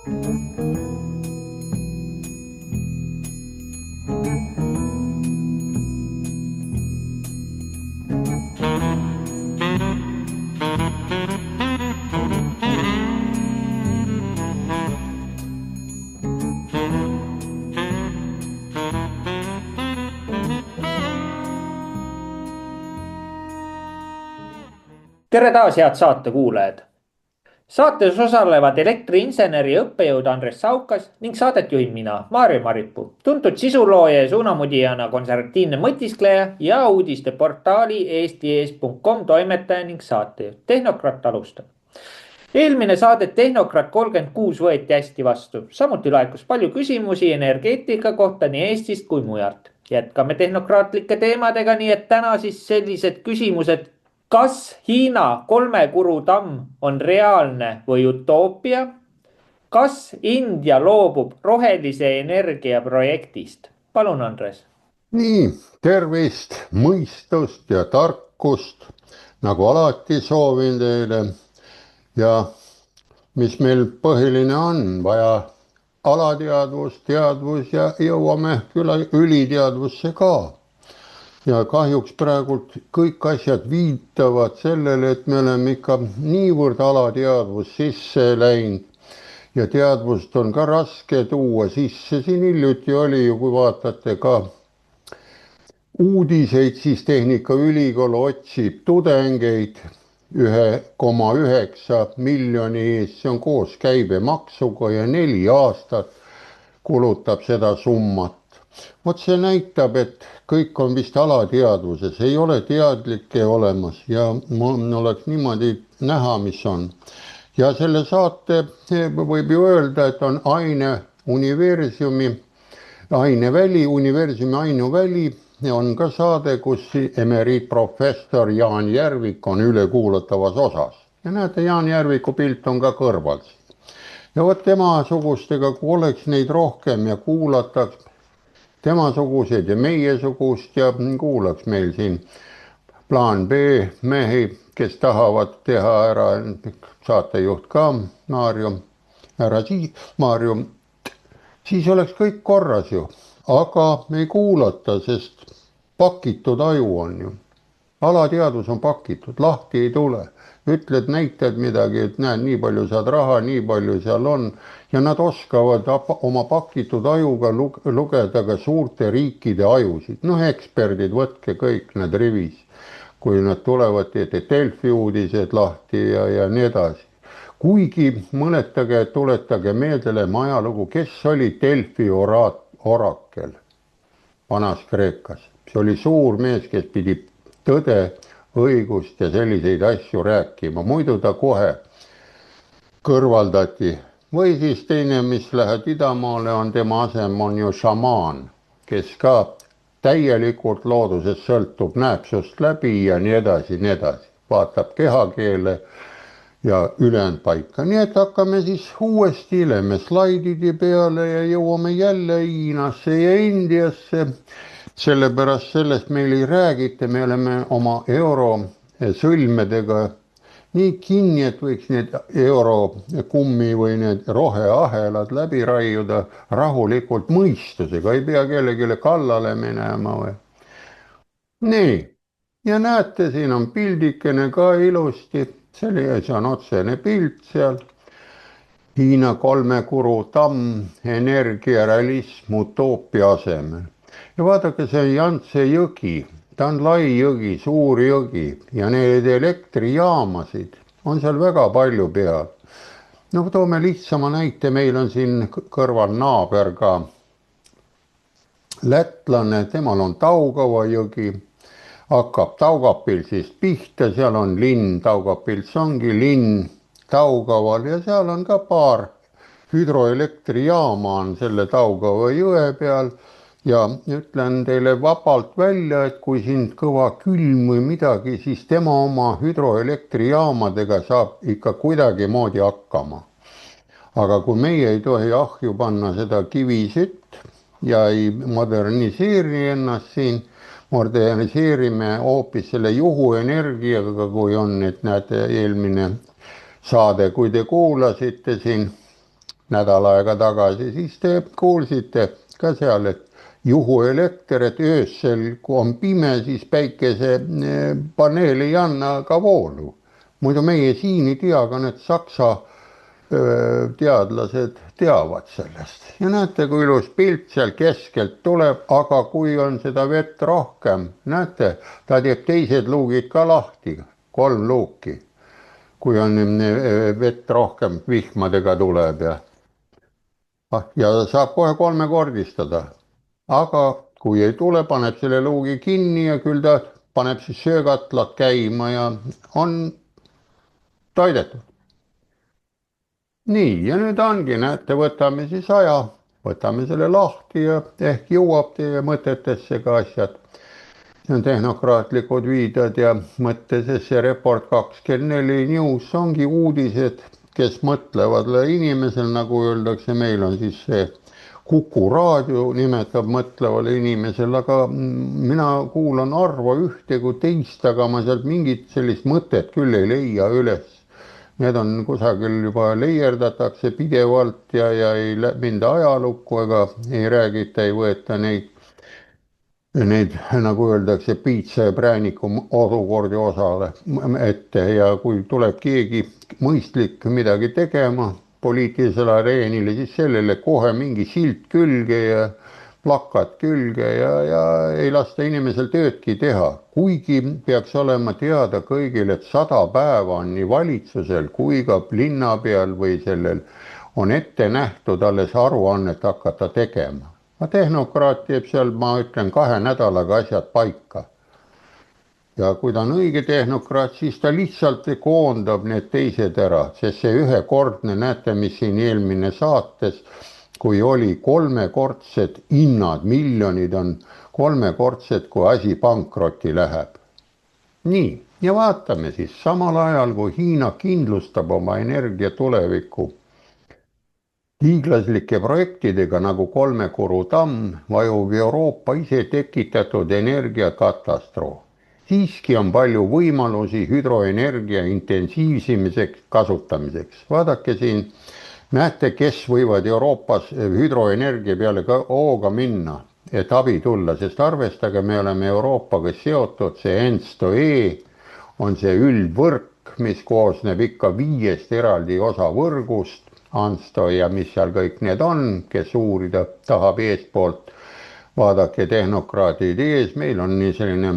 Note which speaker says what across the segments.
Speaker 1: Tere taas, head saatekuulajad. Saates osalevad elektriinseneri õppejõud Andres Saukas ning saadet juhin mina, Maarjo Maripuu, tuntud sisulooja ja suunamudijana konservatiivne mõtiskleja ja uudisteportaali eestiees.com toimetaja ning saatejuht Tehnokrat alustab. Eelmine saade Tehnokrat 36 võeti hästi vastu, samuti laekus palju küsimusi energeetika kohta nii Eestist kui mujalt. Jätkame tehnokraatlike teemadega, nii et täna siis sellised küsimused. Kas Hiina kolmekuru tamm on reaalne või utoopia? Kas India loobub rohelise energia projektist? Palun, Andres.
Speaker 2: Nii, tervist, mõistust ja tarkust, nagu alati soovin teile. Ja mis meil põhiline on, vaja alateadvus, teadvus ja jõuame üliteadvusse ka. Ja kahjuks praegult kõik asjad viitavad sellele, et me oleme ikka niivõrd alateadvus sisse läinud ja teadvust on ka raske tuua sisse. Siin hiljuti oli ju, kui vaatate ka uudiseid, siis Tehnikaülikool otsib tudengeid 1,9 miljoni eest, see on koos käibemaksuga ja 4 aastat kulutab seda summat. Vot see näitab, et kõik on vist alateadvuses, ei ole teadlikke olemas ja oleks niimoodi näha, mis on. Ja selle saate võib ju öelda, et on universumi ainuväli on ka saade, kus emeriitprofessor Jaan Järvik on ülekuulatavas osas. Ja näete, Jaan Järviku pilt on ka kõrval. Ja vot temasugustega, kui oleks neid rohkem ja kuulataks temasugused ja meiesugust ja kuulaks meil siin plaan B mehi, kes tahavad teha ära, saatejuht ka, Maarjo, siis oleks kõik korras ju. Aga me ei kuulata, sest pakitud aju on ju. Alateadvus on pakitud, lahti ei tule. Ütled, näitad midagi, et näed, nii palju saad raha, nii palju seal on. Ja nad oskavad oma pakitud ajuga lugeda ka suurte riikide ajusid. Noh, eksperdid, võtke kõik need rivis, kui nad tulevad, teete Delfi uudised lahti ja nii edasi. Kuigi mõletage, tuletage meeldele ajalugu, kes oli Delfi orakel vanas Kreekas. See oli suur mees, kes pidi tõde, õigust ja selliseid asju rääkima. Muidu ta kohe kõrvaldati. Või siis teine, mis lähed idamaale, on tema asem on ju šamaan, kes ka täielikult loodusest sõltub, näeb sust läbi ja nii edasi, nii edasi. Vaatab kehakeele ja ülejäänud paika. Nii et hakkame siis uuesti ileme slaidide peale ja jõuame jälle Hiinasse ja Indiasse. Sellepärast sellest meil ei räägita, me oleme oma eurosõlmedega nii kinni, et võiks need eurokummi või need roheahelad läbi raiuda rahulikult mõistusega, ei pea kellelegi kallale minema või. Nii, ja näete, siin on pildikene ka ilusti, see on otsene pilt seal. Hiina kolmekuru tamm, energiarealism utoopia asemel. Ja vaadake, see on Jantse jõgi, ta on lai jõgi, suur jõgi ja need elektrijaamasid on seal väga palju peal. No toome lihtsama näite, meil on siin kõrval naaber ka lätlane, temal on Taugava jõgi, hakkab Taugapilsist pihta, seal on linn, Taugapils ongi linn Taugaval ja seal on ka paar hüdroelektrijaama on selle Taugava jõe peal. Ja ütlen teile vabalt välja, et kui sind kõva külm või midagi, siis tema oma hüdroelektrijaamadega saab ikka kuidagi moodi hakkama. Aga kui meie ei tohi ahju panna seda kivisütt ja ei moderniseeri ennast siin, moderniseerime hoopis selle juhuenergiaga, kui on, et näete eelmine saade, kui te kuulasite siin, nädal aega tagasi, siis te kuulsite ka seal, et juhuelekter, et öösel, kui on pime, siis päikesepaneel ei anna ka voolu. muidu meie siin ei tea, aga need Saksa teadlased teavad sellest ja näete, kui ilus pilt seal keskelt tuleb, aga kui on seda vett rohkem, näete, ta teeb teised luugid ka lahti, 3 luuki, kui on vett rohkem vihmadega tuleb ja saab kohe 3-kordistada, aga kui ei tule, paneb selle luugi kinni ja küll ta paneb siis söökatlad käima ja on täidetud. nii, ja nüüd ongi, näete, võtame siis aja, võtame selle lahti ja ehk jõuab teie mõtetesse ka asjad. see on tehnokraatlikud viided ja mõte, sest see Report 24 News ongi uudised, kes mõtlevad inimesel, nagu öeldakse, meil on siis see Kuku raadio nimetab mõtlevale inimesele, aga mina kuulan harva ühte kui teist, aga ma sealt mingit sellist mõtet küll ei leia üles. Need on kusagil juba leierdatakse pidevalt ja ei minda ajalukku ega ei räägita, ei võeta neid, nagu öeldakse, piitsa ja prääniku olukordi osale ette ja kui tuleb keegi mõistlik midagi tegema poliitilisele areenile, siis sellele kohe mingi silt külge ja plakat külge ja ei lasta inimesel töödki teha. Kuigi peaks olema teada kõigil, et 100 päeva on nii valitsusel kui ka linnapeal või sellel on ette nähtud alles aruannet hakata tegema. Tehnokraat teeb seal, ma ütlen, 2 nädalaga asjad paika. Ja kui ta on õige tehnokraat, siis ta lihtsalt koondab need teised ära, sest see ühekordne, näete, mis siin eelmine saates, kui oli 3-kordsed hinnad, miljonid on 3-kordsed, kui asi pankrotti läheb. nii, ja vaatame siis, samal ajal kui Hiina kindlustab oma energia tuleviku hiiglaslike projektidega nagu Kolmekuru tamm, vajub Euroopa ise tekitatud energiakatastroof. Siiski on palju võimalusi hüdroenergia intensiivsimiseks kasutamiseks. Vaadake siin, näete, kes võivad Euroopas hüdroenergia peale ka hooga minna, et abi tulla, sest arvestage, me oleme Euroopaga seotud, see ENSTO-E on see üldvõrk, mis koosneb ikka 5 eraldi osa võrgust, ANSTO ja mis seal kõik need on, kes uurida tahab eespoolt. Vaadake tehnokraadid ees, meil on nii selline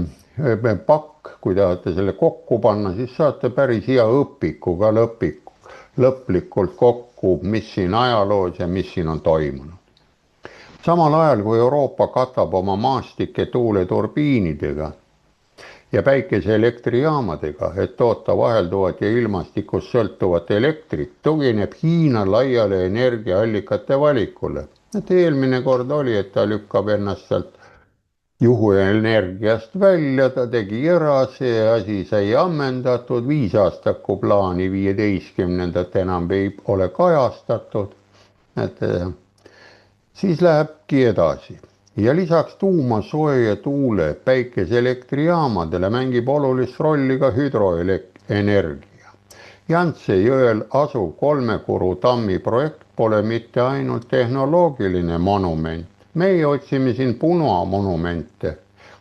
Speaker 2: pakk, kui tahate selle kokku panna, siis saate päris hea õpiku ka lõplikult kokku, mis siin ajaloos ja mis siin on toimunud. Samal ajal, kui Euroopa katab oma maastike tuuleturbiinidega ja päikeseelektrijaamadega, et toota vahelduvat ja ilmastikust sõltuvat elektrit, tugineb Hiina laiale energiaallikate valikule. Et eelmine kord oli, et ta lükkab ennast sealt juhuenergiast välja, ta tegi ära, see asi sai ammendatud, 5-aastaku plaani 15. enam ei ole kajastatud, et siis lähebki edasi. Ja lisaks tuuma, soe ja tuule päikeseelektrijaamadele mängib olulist rolli ka hüdroenergia. Jantse jõel asuv Kolmekuru tammi projekt pole mitte ainult tehnoloogiline monument. Meie otsime siin punamonumente,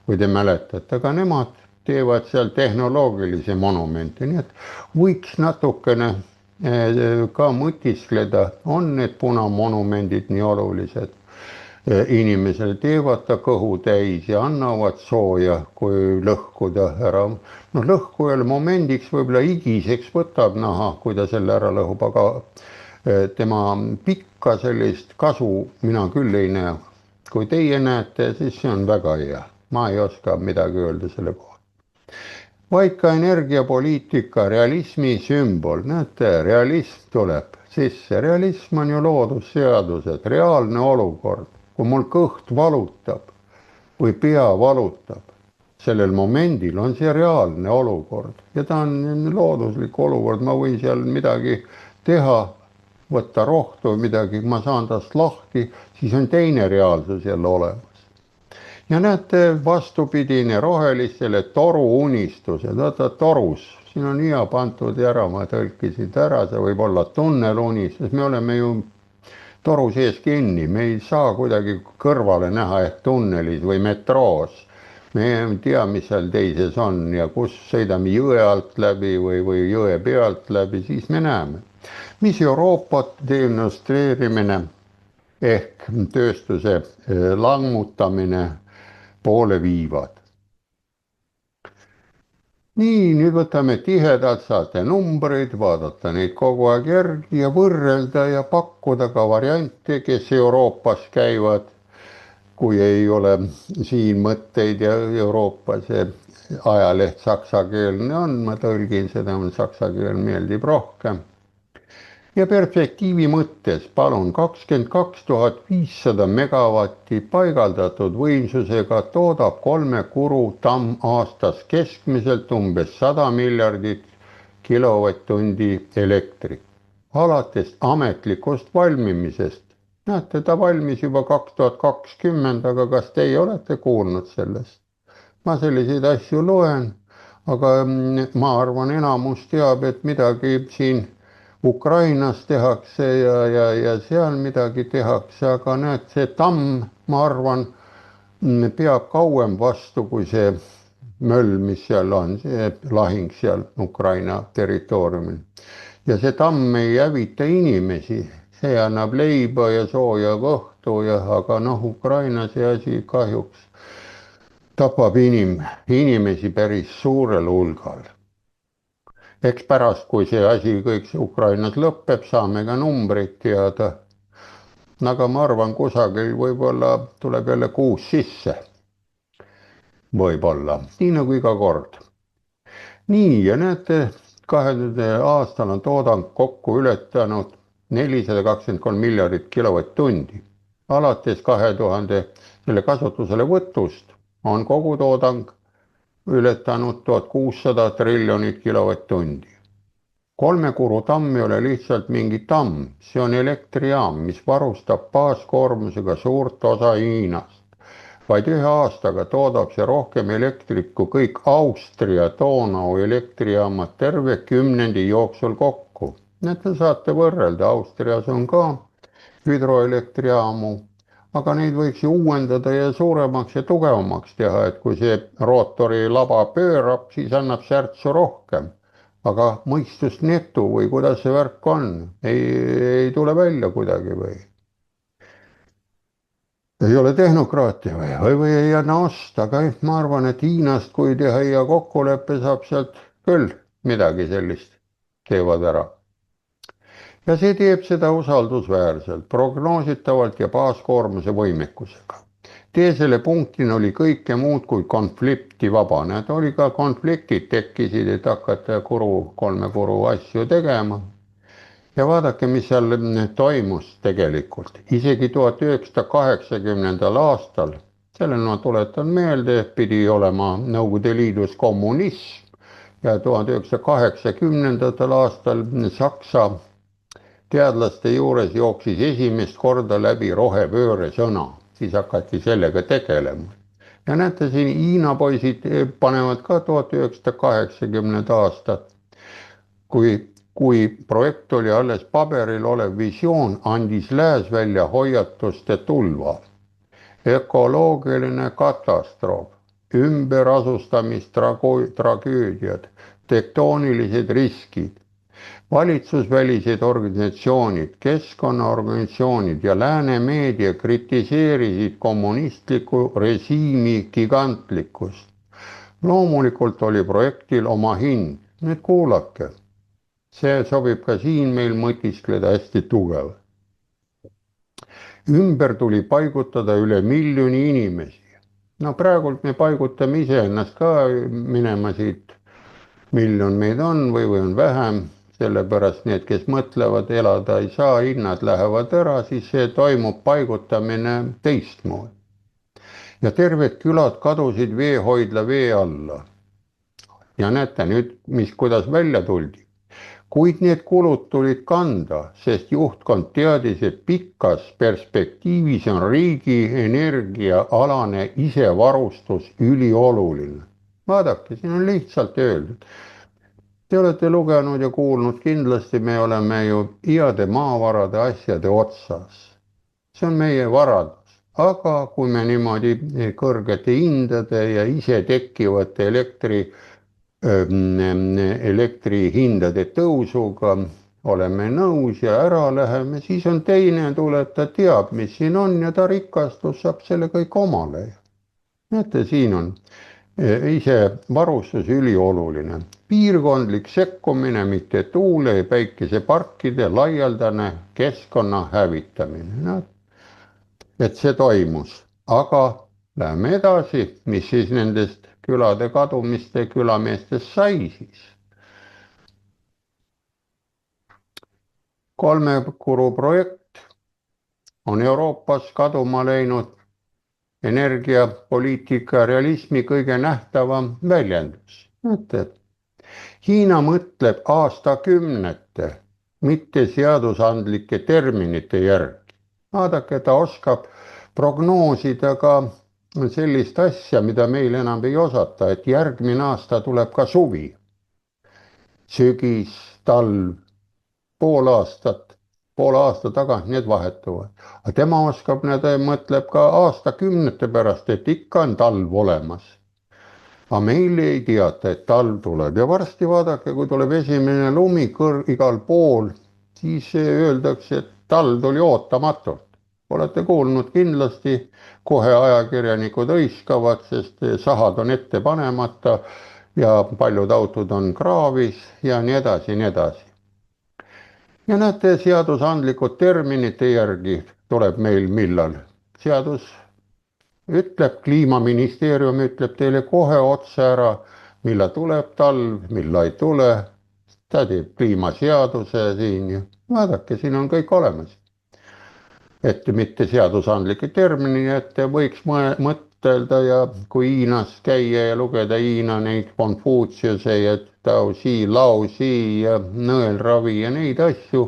Speaker 2: kui te mäletate, aga nemad teevad seal tehnoloogilisi monumente, nii et võiks natukene ka mõtiskleda, on need punamonumendid nii olulised. Inimesel teevad ta kõhu täis ja annavad sooja, kui lõhkuda ära. No lõhkujal momendiks võib-olla higiseks võtab naha, kui ta selle ära lõhub, aga tema pikka sellist kasu mina küll ei näe. Kui teie näete, siis see on väga hea. Ma ei oska midagi öelda selle kohta. Vaid ka energiapoliitika realismi sümbol. Näete, realism tuleb sisse. Realism on ju loodusseadused, reaalne olukord. Kui mul kõht valutab või pea valutab, sellel momendil on see reaalne olukord. Ja ta on looduslik olukord, ma võin seal midagi teha, võtta rohtu või midagi, ma saan tast lahti, siis on teine reaalsus jälle olemas. Ja näete, vastupidine rohelistele toruunistused, vaata torus, siin on hea pantud ära, ma tõlkisin ära, see võib olla tunnelunistus, me oleme ju toru sees kinni, me ei saa kuidagi kõrvale näha ehk tunnelis või metroos. me ei tea, mis seal teises on ja kus sõidame jõe alt läbi või jõe pealt läbi, siis me näeme. mis Euroopat demonstreerimine ehk tööstuse lammutamine poole viivad. nii, nüüd võtame tihedalt, saate numbreid, vaadata neid kogu aeg järgi ja võrrelda ja pakkuda ka variante, kes Euroopas käivad, kui ei ole siin mõtteid ja Euroopa see ajaleht saksakeelne on, ma tõlgin seda, saksa keel meeldib rohkem. ja perspektiivi mõttes palun 22 500 megavatti paigaldatud võimsusega toodab 3 Kuru tamm aastas keskmiselt umbes 100 miljardit kilovatt-tundi elektrit. alates ametlikust valmimisest. näete, ta valmis juba 2020, aga kas teie olete kuulnud sellest? ma selliseid asju loen, aga ma arvan, enamus teab, et midagi siin Ukrainas tehakse ja seal midagi tehakse, aga näed, see tamm, ma arvan, peab kauem vastu kui see möll, mis seal on, see lahing seal Ukraina territooriumil. ja see tamm ei hävita inimesi, see annab leiba ja sooja kõhtu aga Ukraina see asi kahjuks tapab inimesi päris suurel hulgal. eks pärast, kui see asi kõik Ukrainas lõpeb, saame ka numbreid teada. aga ma arvan, kusagil võib-olla tuleb jälle kuus sisse. võib-olla, nii nagu iga kord. nii, ja näete, 2000 aastal on toodang kokku ületanud 423 miljardit kilovatt-tundi. alates 2000 selle kasutuselevõtust on kogutoodang ületanud 1600 triljonit kilovatt-tundi. 3 Kuru tamm ei ole lihtsalt mingi tamm, see on elektrijaam, mis varustab baaskoormusega suurt osa Hiinast. vaid 1 aastaga toodab see rohkem elektrit kui kõik Austria Donau elektrijaamad terve 10 jooksul kokku. Need saate võrrelda, Austrias on ka hüdroelektrijaamu, aga neid võiks ju uuendada ja suuremaks ja tugevamaks teha, et kui see rootori laba pöörab, siis annab särtsu rohkem. aga mõistust netu või kuidas see värk on, ei tule välja kuidagi või? ei ole tehnokraatia või ei anna osta, aga ma arvan, et Hiinast, kui teha hea kokkulepe, saab sealt küll midagi sellist, teevad ära. ja see teeb seda usaldusväärselt, prognoositavalt ja baaskoormuse võimekusega. tee selle punktini oli kõike muud kui konflikti vabane, et oli ka konfliktid tekkisid, et hakata 3 Kuru asju tegema. ja vaadake, mis seal toimus tegelikult. isegi 1980. aastal, sellel ma tuletan meelde, pidi olema Nõukogude Liidus kommunism ja 1980. aastal Saksa teadlaste juures jooksis esimest korda läbi rohepööre sõna, siis hakati sellega tegelema. ja näete, siin Hiina poisid panevad ka 1980. aastat, kui projekt oli alles paberil olev visioon, andis lääs välja hoiatuste tulva. ökoloogiline katastroof, ümberasustamistragöödiad, tektoonilised riskid. valitsusvälised organisatsioonid, keskkonnaorganisatsioonid ja lääne meedia kritiseerisid kommunistliku režiimi gigantlikkust. loomulikult oli projektil oma hind. nüüd kuulake, see sobib ka siin meil mõtiskleda hästi tugev. ümber tuli paigutada üle 1 miljoni inimesi. no praegult me paigutame iseennast ka minema siit, 1 miljon meid on või on vähem. Sellepärast need, kes mõtlevad, elada ei saa, hinnad lähevad ära, siis see toimub paigutamine teistmoodi. ja terved külad kadusid veehoidla vee alla. ja näete nüüd, kuidas välja tuldi. kuid need kulud tulid kanda, sest juhtkond teadis, et pikas perspektiivis on riigi energiaalane isevarustus ülioluline. vaadake, siin on lihtsalt öeldud. Te olete lugenud ja kuulnud kindlasti, me oleme ju heade maavarade asjade otsas. see on meie varandus. aga kui me niimoodi kõrgete hindade ja ise tekkivate elektrihindade tõusuga oleme nõus ja ära läheme, siis on teine tuleb, ta teab, mis siin on ja ta rikastus, saab selle kõik omale. näete, siin on ise varustus ülioluline. piirkondlik sekkumine, mitte tuule- ja päikeseparkide laialdane keskkonna hävitamine. No, et see toimus, aga läheme edasi, mis siis nendest külade kadumiste külameestest sai siis. Kolmekuru projekt on Euroopas kaduma läinud energiapoliitika realismi kõige nähtavam väljendus. Hiina mõtleb aastakümnete, mitte seadusandlike terminite järgi. vaadake, ta oskab prognoosida ka sellist asja, mida meil enam ei osata, et järgmine aasta tuleb ka suvi, sügis, talv, poole aasta tagant need vahetuvad. aga tema oskab, mõtleb ka aastakümnete pärast, et ikka on talv olemas. aga meil ei teata, et talv tuleb ja varsti vaadake, kui tuleb esimene lumi igal pool, siis öeldakse, et talv tuli ootamatult. olete kuulnud kindlasti, kohe ajakirjanikud hõiskavad, sest sahad on ette panemata ja paljud autod on kraavis ja nii edasi ja nii edasi. ja näete, seadusandlikud terminite järgi tuleb meil millal. seadus ütleb, kliimaministeerium ütleb teile kohe otse ära, millal tuleb talv, millal ei tule. ta teeb kliimaseaduse siin ja vaadake, siin on kõik olemas. et mitte seadusandlikke termini, et võiks mõtelda ja kui Hiinas käia ja lugeda Hiina neid Konfutsiuse ja Taosi, Laosi ja nõelravi ja neid asju,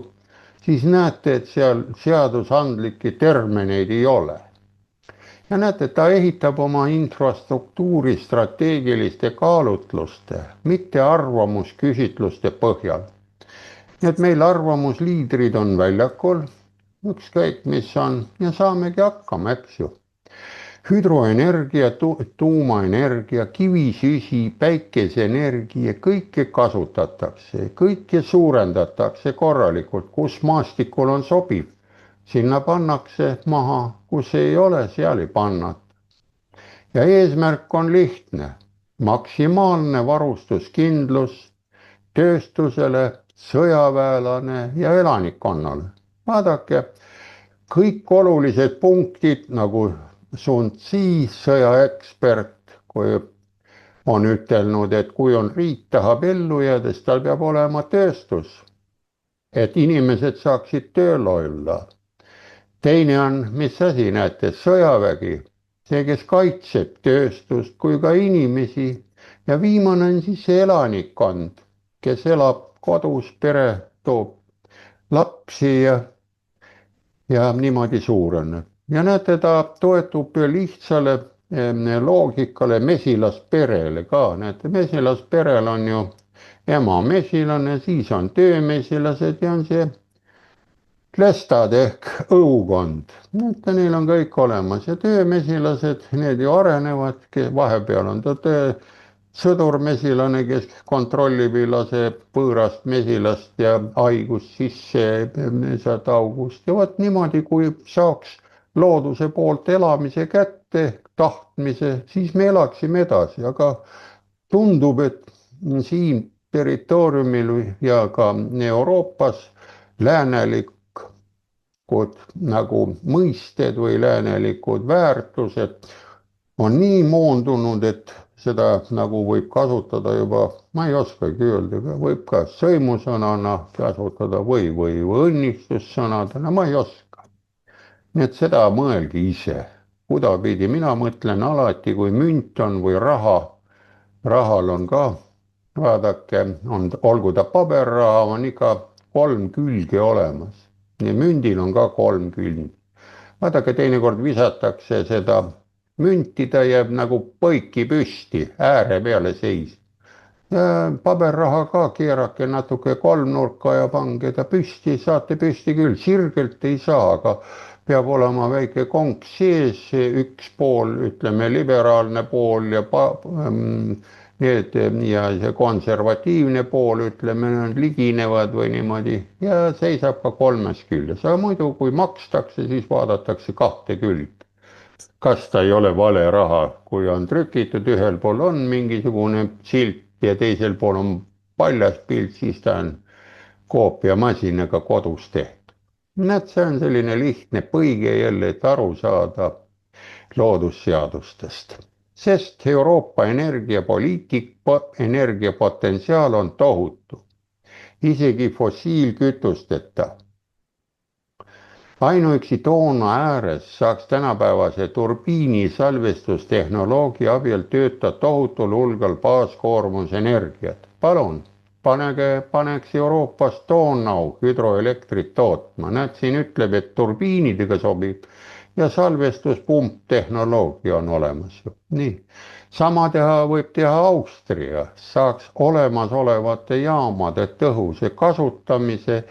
Speaker 2: siis näete, et seal seadusandlikke termineid ei ole. ja näete, ta ehitab oma infrastruktuuri strateegiliste kaalutluste, mitte arvamusküsitluste põhjal. nii et meil arvamusliidrid on väljakul, ükskõik mis on ja saamegi hakkama, eks ju. hüdroenergia, tuumaenergia, kivisüsi, päikeseenergia, kõike kasutatakse, kõike suurendatakse korralikult, kus maastikul on sobiv. sinna pannakse maha, kus ei ole, seal ei pannata. ja eesmärk on lihtne, maksimaalne varustuskindlus tööstusele, sõjaväelane ja elanikkonnale. vaadake, kõik olulised punktid nagu Sun Tzu, sõjaekspert, kui on ütelnud, et kui on riik tahab ellu jääda, siis tal peab olema tööstus, et inimesed saaksid tööl olla. teine on, mis asi, näete, sõjavägi, see, kes kaitseb tööstust kui ka inimesi. ja viimane on siis see elanikkond, kes elab kodus, pere toob lapsi ja niimoodi suureneb. ja näete, ta toetub lihtsale loogikale mesilasperele ka. näete, mesilasperel on ju ema mesilane, siis on töömesilased ja on see klestad ehk õukond. näete, neil on kõik olemas ja töömesilased, need ju arenevad, vahepeal on ta sõdurmesilane, kes kontrollib ja laseb võõrast mesilast ja haigust sisse sealt august. ja vot niimoodi, kui saaks looduse poolt elamise kätte, tahtmise, siis me elaksime edasi, aga tundub, et siin territooriumil ja ka Euroopas läänelikud nagu mõisted või läänelikud väärtused on nii moondunud, et seda nagu võib kasutada juba, ma ei oskagi öelda, võib ka sõimusõnana kasutada või õnnistussõnadena, ma ei oska. nii et seda mõelge ise, kuidapidi. mina mõtlen alati, kui münt on või raha, rahal on ka, vaadake, olgu ta paberraha, on ikka 3 külge olemas. ja mündil on ka 3 külge. vaadake, teinekord visatakse seda münti, ta jääb nagu põiki püsti, ääre peale seis. paberraha ka keerake natuke kolmnurka ja pange ta püsti, saate püsti küll, sirgelt ei saa, aga peab olema väike konks sees, üks pool, ütleme liberaalne pool need ja see konservatiivne pool, ütleme, nad liginevad või niimoodi ja seisab ka kolmes küljes, aga muidu, kui makstakse, siis vaadatakse kahte külge. Kas ta ei ole vale raha, kui on trükitud, ühel pool on mingisugune silt ja teisel pool on paljas pilt, siis ta on koopiamasinaga kodus tehtud. näed, see on selline lihtne põige jälle, et aru saada loodusseadustest, sest Euroopa energiapotentsiaal on tohutu, isegi fossiilkütusteta. ainuüksi toona ääres saaks tänapäevase turbiini salvestustehnoloogia abil töötada tohutul hulgal baaskoormusenergiat. palun, paneks Euroopas Donau hüdroelektrit tootma, näed, siin ütleb, et turbiinidega sobib ja salvestuspump-tehnoloogia on olemas ju, nii. sama võib teha Austria, saaks olemasolevate jaamade tõhusa kasutamise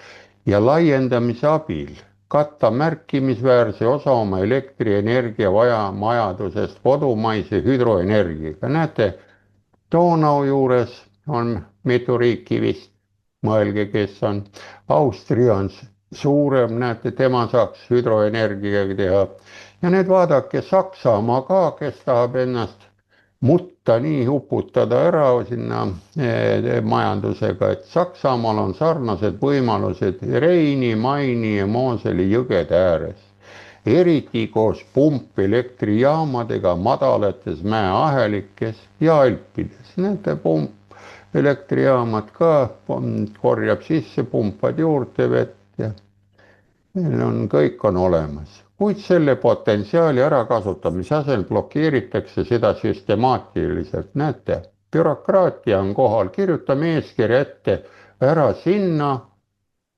Speaker 2: ja laiendamise abil katta märkimisväärse osa oma elektrienergia vajadusest kodumaise hüdroenergiaga. näete, Donau juures on mitu riiki vist, mõelge, kes on. Austria on suurem, näete, tema saaks hüdroenergiaga teha. ja nüüd vaadake Saksamaa ka, kes tahab ennast mutta nii uputada ära sinna majandusega, et Saksamaal on sarnased võimalused Reini, Maini ja Mooseli jõgede ääres. eriti koos pumpelektrijaamadega madalates mäeahelikes ja Alpides. näete, pump-elektrijaamad ka korjab sisse, pumpad juurde vett ja meil on, kõik on olemas. kuid selle potentsiaali ärakasutamise asemel blokeeritakse seda süstemaatiliselt. näete, bürokraatia on kohal, kirjutame eeskirja ette, ära sinna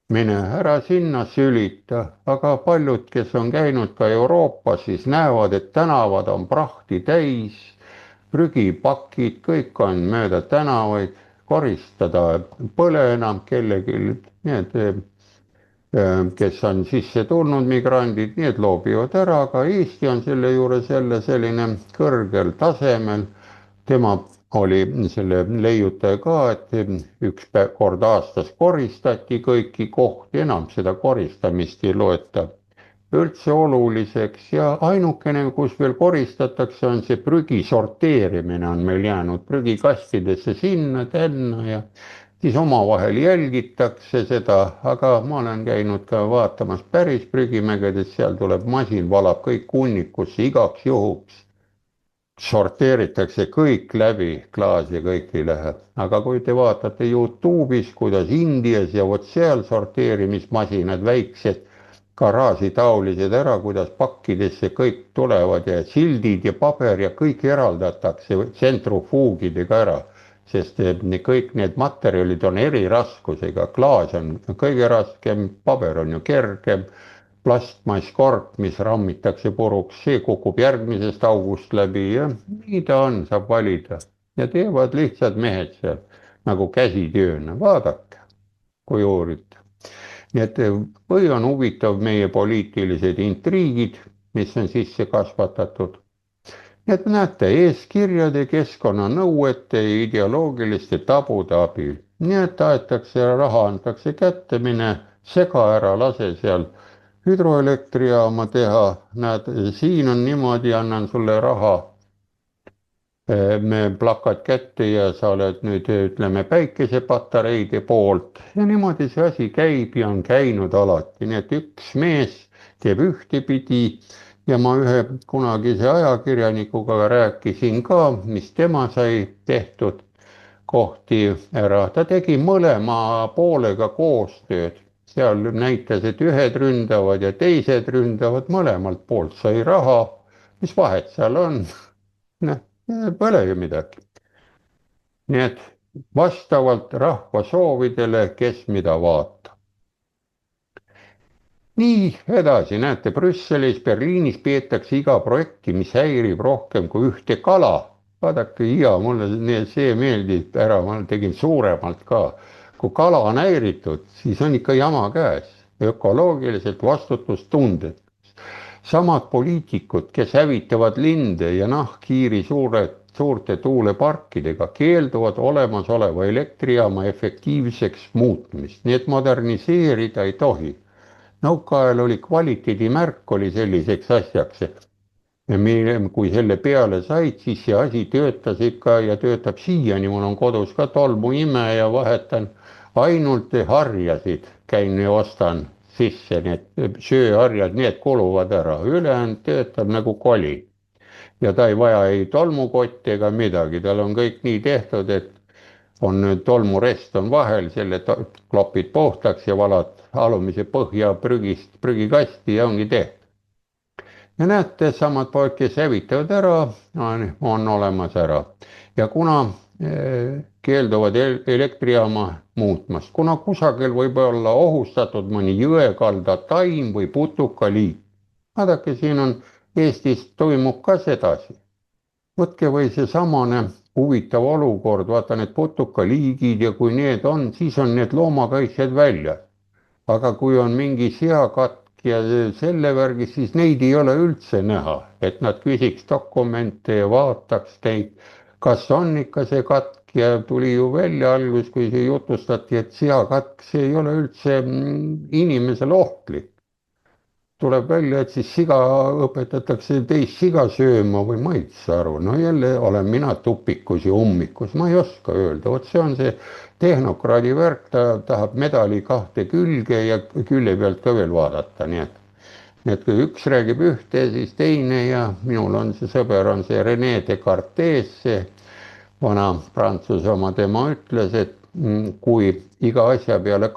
Speaker 2: mine, ära sinna sülita, aga paljud, kes on käinud ka Euroopas, siis näevad, et tänavad on prahti täis, prügipakid, kõik on mööda tänavaid, koristada pole enam kellelgi, need kes on sisse tulnud migrandid, need loobivad ära, aga Eesti on selle juures jälle selline kõrgel tasemel. tema oli selle leiutaja ka, et üks kord aastas koristati kõiki kohti, enam seda koristamist ei loeta üldse oluliseks ja ainukene, kus veel koristatakse, on see prügi sorteerimine on meil jäänud prügikastidesse sinna-tänna ja siis omavahel jälgitakse seda, aga ma olen käinud ka vaatamas päris prügimägedes, seal tuleb masin, valab kõik hunnikusse igaks juhuks. sorteeritakse kõik läbi, klaas ja kõik ei lähe. aga kui te vaatate Youtube'is, kuidas Indias ja vot seal sorteerimismasinad, väiksed garaažitaolised ära, kuidas pakkidesse kõik tulevad ja sildid ja paber ja kõik eraldatakse tsentrifuugidega ära, sest kõik need materjalid on eri raskusega, klaas on kõige raskem, paber on ju kergem, plastmasskork, mis rammitakse puruks, see kukub järgmisest august läbi ja nii ta on, saab valida ja teevad lihtsad mehed seal nagu käsitööna, vaadake, kui uurite. nii et või on huvitav meie poliitilised intriigid, mis on sisse kasvatatud. nii et näete, eeskirjade, keskkonnanõuete ja ideoloogiliste tabude abil, nii et aetakse raha, antakse kätte, mine sega ära, lase seal hüdroelektrijaama teha, näed, siin on niimoodi, annan sulle raha, me plakad kätte ja sa oled nüüd, ütleme, päikesepatareide poolt ja niimoodi see asi käib ja on käinud alati, nii et üks mees teeb ühtepidi ja ma ühe kunagise ajakirjanikuga rääkisin ka, mis tema sai tehtud kohti ära, ta tegi mõlema poolega koostööd. seal näitas, et ühed ründavad ja teised ründavad, mõlemalt poolt sai raha, mis vahet seal on, pole ju midagi. nii et vastavalt rahva soovidele, kes mida vaatab. nii edasi, näete, Brüsselis, Berliinis peetakse iga projekti, mis häirib rohkem kui ühte kala. vaadake, mulle see meeldib ära, ma tegin suuremalt ka. kui kala on häiritud, siis on ikka jama käes, ökoloogiliselt vastutustundetu. samad poliitikud, kes hävitavad linde ja nahkhiiri suurte tuuleparkidega, keelduvad olemasoleva elektrijaama efektiivseks muutmist, nii et moderniseerida ei tohi. nõukaajal oli kvaliteedimärk oli selliseks asjaks, ja kui selle peale said, siis see asi töötas ikka ja töötab siiani. Mul on kodus ka tolmuimeja ja vahetan ainult harjasid, käin ja ostan sisse, need sööharjad, need kuluvad ära, ülejäänud töötab nagu koli. Ja ta ei vaja ei tolmukotti ega midagi, tal on kõik nii tehtud, et on tolmurest on vahel, selle klopid puhtaks ja valad alumise põhja prügikasti ja ongi tehtud. Ja näete, samad poeg, kes hävitavad ära, on olemas ära. Ja kuna keelduvad elektrijaama muutmast, kuna kusagil võib olla ohustatud mõni jõekalda taim või putukaliik. Vaadake, siin on Eestis toimub ka sedasi. Võtke või seesamane huvitav olukord, vaata need putukaliigid ja kui need on, siis on need loomakaitsjad väljas. Aga kui on mingi seakatk ja selle värgi, siis neid ei ole üldse näha, et nad küsiks dokumente ja vaataks neid, kas on ikka see katk ja tuli ju välja algus, kui see jutustati, et seakatk, see ei ole üldse inimesele ohtlik. Tuleb välja, et siis siga õpetatakse teist siga sööma või ma ei saa aru, no jälle olen mina tupikus ja ummikus, ma ei oska öelda, vot see on see tehnokraadi värk, ta tahab medali kahte külge ja külje pealt ka veel vaadata, nii et kui üks räägib ühte, siis teine ja minul on see sõber, on see Rene Descartes, see vana Prantsuse oma, tema ütles, et kui iga asja peale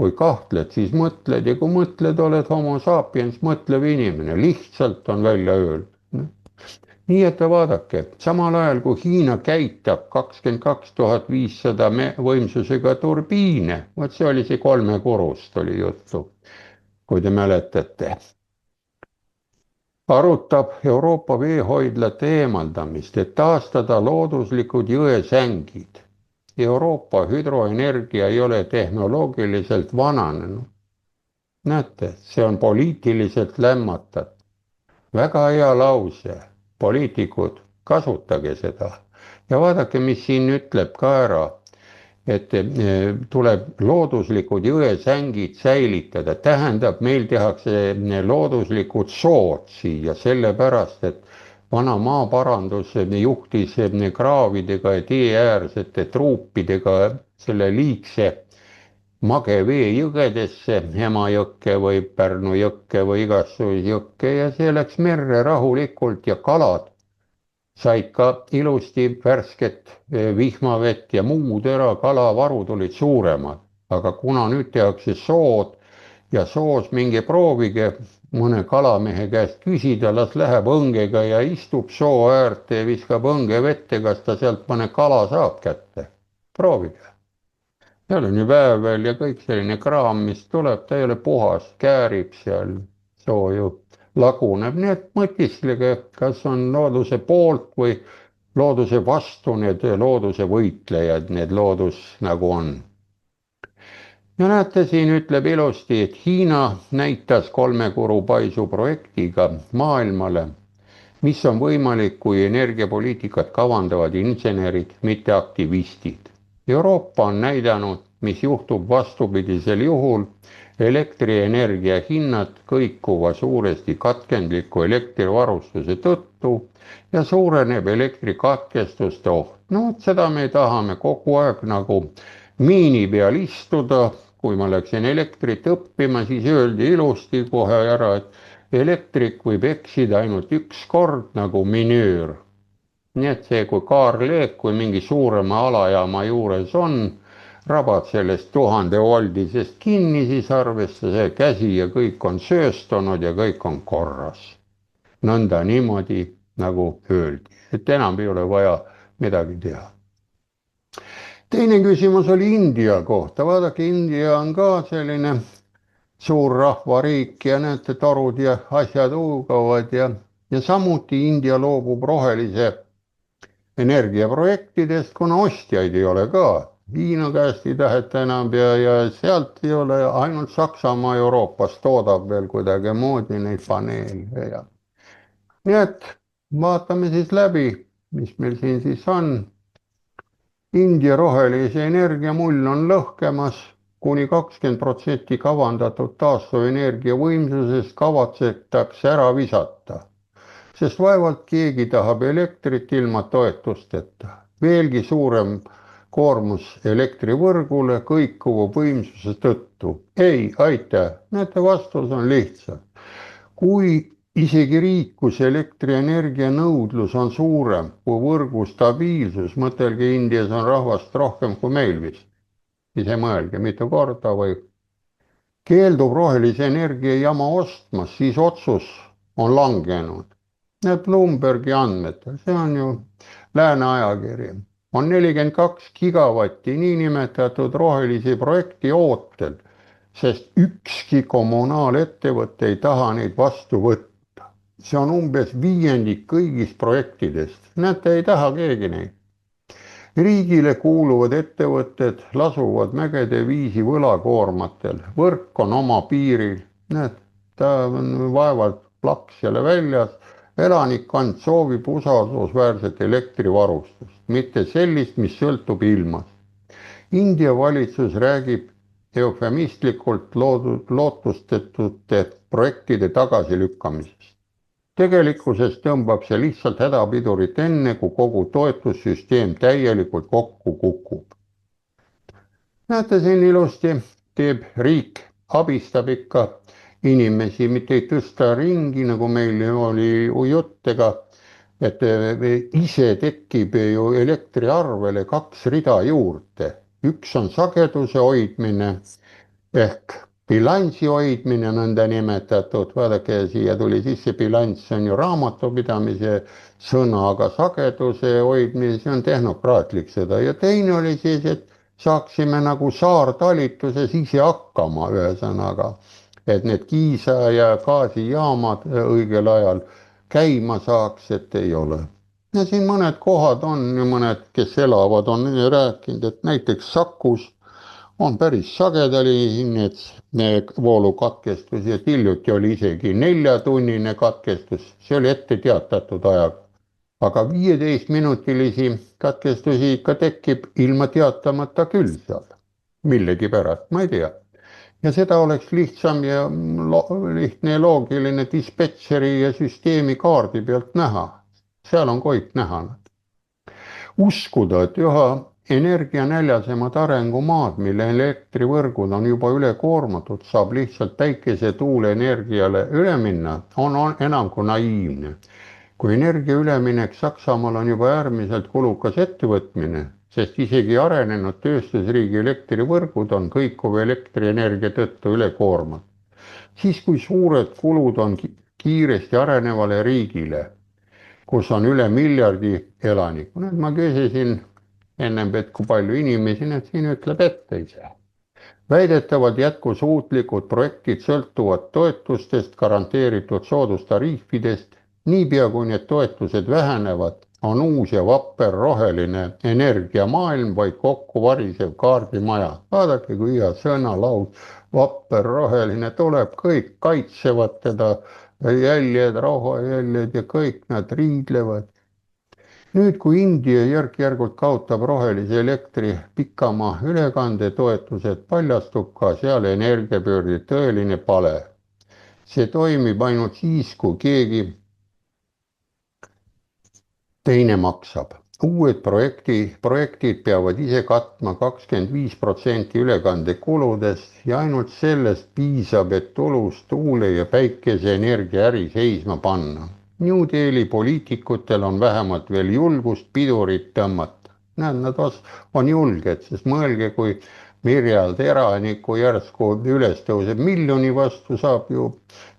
Speaker 2: kui kahtled, siis mõtled ja kui mõtled, oled homo sapiens, mõtlev inimene, lihtsalt on välja öeldud. Nii et vaadake, samal ajal kui Hiina käitab 22 500 võimsusega turbiine, vot see oli see 3 korust oli juttu, kui te mäletate. Arutab Euroopa veehoidlate eemaldamist, et taastada looduslikud jõesängid. Euroopa hüdroenergia ei ole tehnoloogiliselt vananenud. Näete, see on poliitiliselt lämmatatud. Väga hea lause, poliitikud, kasutage seda. Ja vaadake, mis siin ütleb ka ära, et tuleb looduslikud jõesängid säilitada. Tähendab, meil tehakse looduslikud sood siia sellepärast, et vana maaparandus juhtis kraavidega ja teeäärsete truupidega selle liigse magevee jõgedesse, Emajõkke või Pärnu jõkke või igasuguse jõkke ja see läks merre rahulikult ja kalad said ka ilusti värsket vihmavett ja muud ära, kalavarud olid suuremad. Aga kuna nüüd tehakse sood ja soos minge proovige mõne kalamehe käest küsida, las läheb õngega ja istub soo äärde ja viskab õnge vette, kas ta sealt mõne kala saab kätte. Proovige. Seal on ju väävel ja kõik selline kraam, mis tuleb, ta ei ole puhas, käärib seal, soo ju laguneb. Nii et mõtisklege, kas on looduse poolt või looduse vastu need looduse võitlejad, need loodus nagu on. Ja näete, siin ütleb ilusti, et Hiina näitas 3 kuru paisu projektiga maailmale, mis on võimalik, kui energiapoliitikat kavandavad insenerid, mitte aktivistid. Euroopa on näidanud, mis juhtub vastupidisel juhul, elektrienergia hinnad kõikuva suuresti katkendliku elektrivarustuse tõttu ja suureneb elektrikatkestuste oht. No seda me tahame kogu aeg nagu miini peal istuda. Kui ma läksin elektrit õppima, siis öeldi ilusti kohe ära, et elektrik võib eksida ainult üks kord nagu minöör. Nii et see, kui kaarleek, kui mingi suurema alajaama juures on, rabad sellest 1000 voldisest kinni, siis arvesta see käsi ja kõik on sööstunud ja kõik on korras. Nõnda niimoodi nagu öeldi, et enam ei ole vaja midagi teha. Teine küsimus oli India kohta. Vaadake, India on ka selline suur rahvariik ja näete, torud ja asjad huugavad ja samuti India loobub rohelise energiaprojektidest, kuna ostjaid ei ole ka. Hiina käest ei taheta enam ja sealt ei ole, ainult Saksamaa Euroopas toodab veel kuidagimoodi neid paneele ja nii et vaatame siis läbi, mis meil siin siis on. India rohelise energia mull on lõhkemas, kuni 20% kavandatud taastuvenergia võimsusest kavatsetakse ära visata, sest vaevalt keegi tahab elektrit ilma toetusteta. Veelgi suurem koormus elektrivõrgule kõikuva võimsuse tõttu. Ei, aitäh, näete, vastus on lihtsalt. Kui isegi riik, kus elektrienergia nõudlus on suurem kui võrgu stabiilsus, mõtelge, Indias on rahvast rohkem kui meil vist, ise mõelge mitu korda, või keeldub rohelise energia jama ostmas, siis otsus on langenud. Need Bloombergi andmetel, see on ju lääne ajakiri, on 42 gigavatti niinimetatud rohelisi projekti ootel, sest ükski kommunaalettevõte ei taha neid vastu võtta. See on umbes viiendik kõigist projektidest. Näete, ei taha keegi neid. Riigile kuuluvad ettevõtted lasuvad mägede viisi võlakoormatel. Võrk on oma piiril. Näed, ta on vaevalt plaks jälle väljas. Elanikkond soovib usaldusväärset elektrivarustust, mitte sellist, mis sõltub ilmast. India valitsus räägib eufemistlikult lootustetute projektide tagasilükkamisest. Tegelikkuses tõmbab see lihtsalt hädapidurit enne, kui kogu toetussüsteem täielikult kokku kukub. Näete, siin ilusti teeb riik, abistab ikka inimesi, mitte ei tõsta ringi, nagu meil oli jutt, et ise tekib ju elektriarvele 2 rida juurde. Üks on sageduse hoidmine ehk bilansi hoidmine nõnda nimetatud, vaadake, siia tuli sisse bilanss, on ju raamatupidamise sõna, aga sageduse hoidmine, see on tehnokraatlik seda. Ja teine oli siis, et saaksime nagu saartalituses ise hakkama, ühesõnaga, et need Kiisa ja gaasijaamad õigel ajal käima saaks, et ei ole. Ja siin mõned kohad on, mõned, kes elavad, on rääkinud, et näiteks Sakus on päris sagedali need voolukatkestusi, et hiljuti oli isegi 4-tunnine katkestus, see oli ette teatatud ajaga. Aga 15-minutilisi katkestusi ikka tekib ilma teatamata küll seal, millegipärast, ma ei tea. Ja seda oleks lihtsam ja lihtne ja loogiline dispetšeri ja süsteemi kaardi pealt näha. Seal on kõik näha. Uskuda, et üha energianäljasemad arengumaad, mille elektrivõrgud on juba üle koormatud, saab lihtsalt päikese tuuleenergiale üle minna, on enam kui naiivne. Kui energia üleminek Saksamaal on juba äärmiselt kulukas ettevõtmine, sest isegi arenenud tööstusriigi elektrivõrgud on kõikuva elektrienergia tõttu üle koormatud. Siis kui suured kulud on kiiresti arenevale riigile, kus on üle miljardi elaniku. Nüüd ma küsisin ennem, et kui palju inimesi, need siin ütleb ette ise. Väidetavalt jätkusuutlikud projektid sõltuvad toetustest, garanteeritud soodustariifidest. Niipea kui need toetused vähenevad, on uus ja vapper roheline energiamaailm vaid kokku varisev kaardimaja. Vaadake, kui hea sõnalaud, vapper roheline tuleb, kõik kaitsevad teda, jäljed, rauhajäljed ja kõik nad riidlevad. Nüüd, kui India järk-järgult kaotab rohelise elektri pikamaa ülekandetoetused, paljastub ka seal energiapöörde tõeline pale. See toimib ainult siis, kui keegi teine maksab. Uued projektid peavad ise katma 25% ülekandekuludest ja ainult sellest piisab, et tulus tuule- ja päikeseenergia äri seisma panna. New Delhi poliitikutel on vähemalt veel julgust pidurit tõmmata. Nad on julged, sest mõelge, kui miljard eranikku järsku üles tõuseb miljoni vastu, saab ju